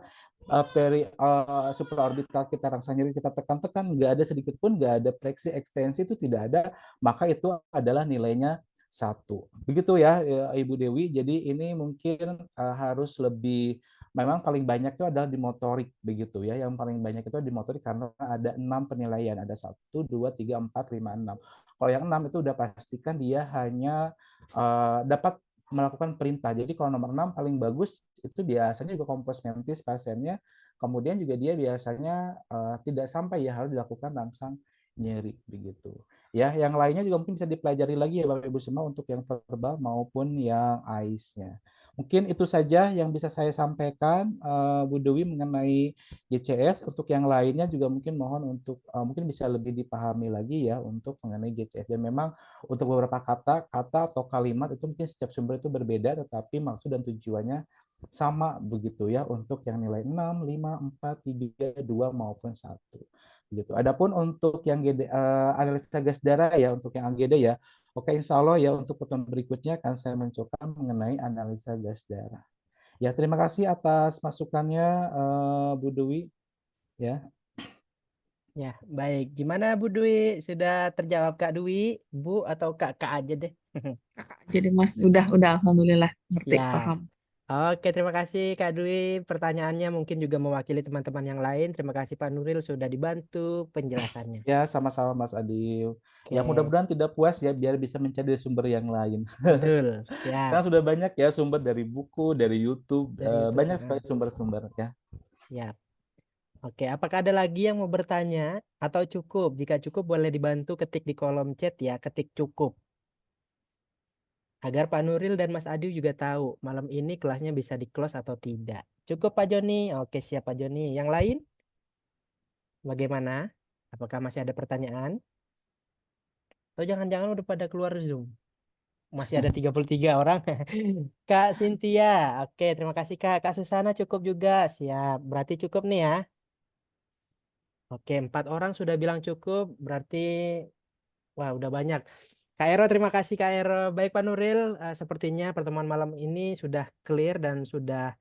supraorbital kita rangsang nyeri kita tekan-tekan, nggak ada sedikit pun, nggak ada fleksi ekstensi, itu tidak ada, maka itu adalah nilainya 1. Begitu ya Ibu Dewi. Jadi ini mungkin harus lebih, memang paling banyak itu adalah di motorik, begitu ya. Yang paling banyak itu di motorik karena ada 6 penilaian, ada 1, 2, 3, 4, 5, 6. Kalau yang 6 itu udah pastikan dia hanya dapat melakukan perintah. Jadi kalau nomor 6 paling bagus itu biasanya juga kompos mentis pasiennya, kemudian juga dia biasanya tidak sampai ya harus dilakukan rangsang nyeri, begitu. Ya, yang lainnya juga mungkin bisa dipelajari lagi ya Bapak Ibu semua untuk yang verbal maupun yang AIS-nya. Mungkin itu saja yang bisa saya sampaikan Bu Dewi mengenai GCS. Untuk yang lainnya juga mungkin mohon untuk mungkin bisa lebih dipahami lagi ya untuk mengenai GCS. Dan memang untuk beberapa kata atau kalimat itu mungkin setiap sumber itu berbeda, tetapi maksud dan tujuannya sama, begitu ya, untuk yang nilai 6, 5, 4, 3, 2 maupun 1. Gitu. Adapun untuk yang analisa gas darah ya, untuk yang AGD ya, oke, insya Allah ya untuk pertemuan berikutnya akan saya mencoba mengenai analisa gas darah. Ya, terima kasih atas masukannya Bu Dewi. Ya. Ya, baik. Gimana Bu Dwi? Sudah terjawab Kak Dwi, Bu atau Kak aja deh? Kakak aja deh Mas, udah alhamdulillah ngerti, Siap. paham. Oke, terima kasih Kak Dwi. Pertanyaannya mungkin juga mewakili teman-teman yang lain. Terima kasih Pak Nuril sudah dibantu penjelasannya. Ya, sama-sama Mas Adil. Ya, Oke, mudah-mudahan tidak puas ya, biar bisa mencari sumber yang lain. betul. Karena Siap. sudah banyak ya sumber dari buku, dari YouTube, Dari YouTube. banyak sekali sumber-sumber ya. Siap. Oke, apakah ada lagi yang mau bertanya atau cukup? Jika cukup boleh dibantu ketik di kolom chat ya, ketik cukup. Agar Pak Nuril dan Mas Adi juga tahu malam ini kelasnya bisa di-close atau tidak. Cukup Pak Joni? Oke, siap Pak Joni. Yang lain? Bagaimana? Apakah masih ada pertanyaan? Atau jangan-jangan udah pada keluar Zoom? Masih ada 33 orang. Kak Cynthia, oke terima kasih Kak. Kak Susana cukup juga, siap. Berarti cukup nih ya. Oke, 4 orang sudah bilang cukup, berarti wah udah banyak. Kak Ero, terima kasih Kak Ero. Baik Pak Nuril, sepertinya pertemuan malam ini sudah clear dan sudah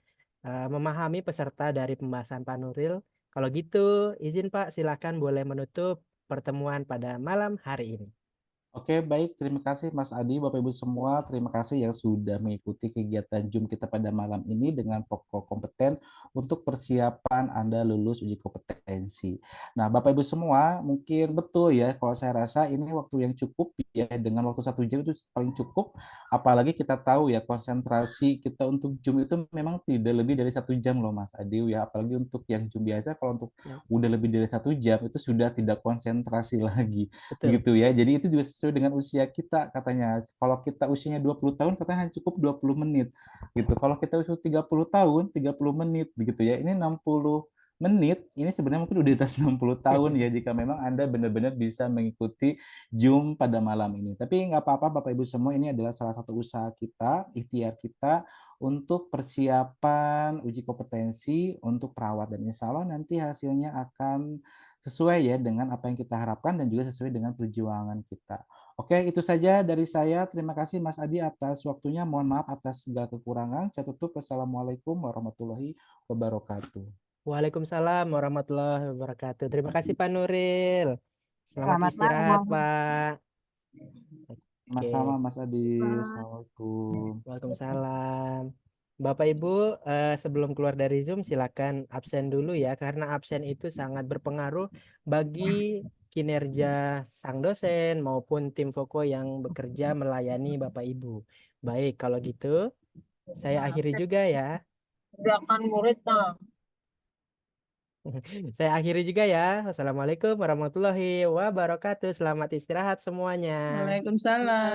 memahami peserta dari pembahasan Pak Nuril. Kalau gitu, izin Pak, silakan boleh menutup pertemuan pada malam hari ini. Oke, baik. Terima kasih Mas Adi, Bapak Ibu semua. Terima kasih yang sudah mengikuti kegiatan Zoom kita pada malam ini dengan pokok kompeten untuk persiapan Anda lulus uji kompetensi. Nah, Bapak Ibu semua, mungkin betul ya kalau saya rasa ini waktu yang cukup ya, dengan waktu 1 jam itu paling cukup. Apalagi kita tahu ya konsentrasi kita untuk Zoom itu memang tidak lebih dari 1 jam loh Mas Adi ya. Apalagi untuk yang Zoom biasa, kalau untuk Ya, udah lebih dari 1 jam itu sudah tidak konsentrasi lagi. betul. Begitu ya. Jadi itu juga sesuai dengan usia kita katanya. Kalau kita usianya 20 tahun katanya hanya cukup 20 menit gitu. Kalau kita usia 30 tahun, 30 menit begitu ya. Ini 60 menit, ini sebenarnya mungkin udah di atas 60 tahun ya jika memang Anda benar-benar bisa mengikuti Zoom pada malam ini. Tapi nggak apa-apa Bapak Ibu semua, ini adalah salah satu usaha kita, ikhtiar kita untuk persiapan uji kompetensi untuk perawat, dan insya Allah nanti hasilnya akan sesuai ya dengan apa yang kita harapkan dan juga sesuai dengan perjuangan kita. Oke, itu saja dari saya. Terima kasih Mas Adi atas waktunya. Mohon maaf atas segala kekurangan. Saya tutup. Wassalamualaikum warahmatullahi wabarakatuh. Waalaikumsalam warahmatullahi wabarakatuh. Terima kasih Pak Nuril. Selamat Selamat istirahat, malam. Pak. Sama-sama Oke. Mas Adi. Assalamualaikum. Waalaikumsalam. Bapak Ibu, sebelum keluar dari Zoom silakan absen dulu ya, karena absen itu sangat berpengaruh bagi kinerja sang dosen maupun tim Foko yang bekerja melayani Bapak Ibu. Baik, kalau gitu saya akhiri juga ya. Belakang murid nah. Saya akhiri juga ya. Wassalamualaikum warahmatullahi wabarakatuh. Selamat istirahat semuanya. Waalaikumsalam.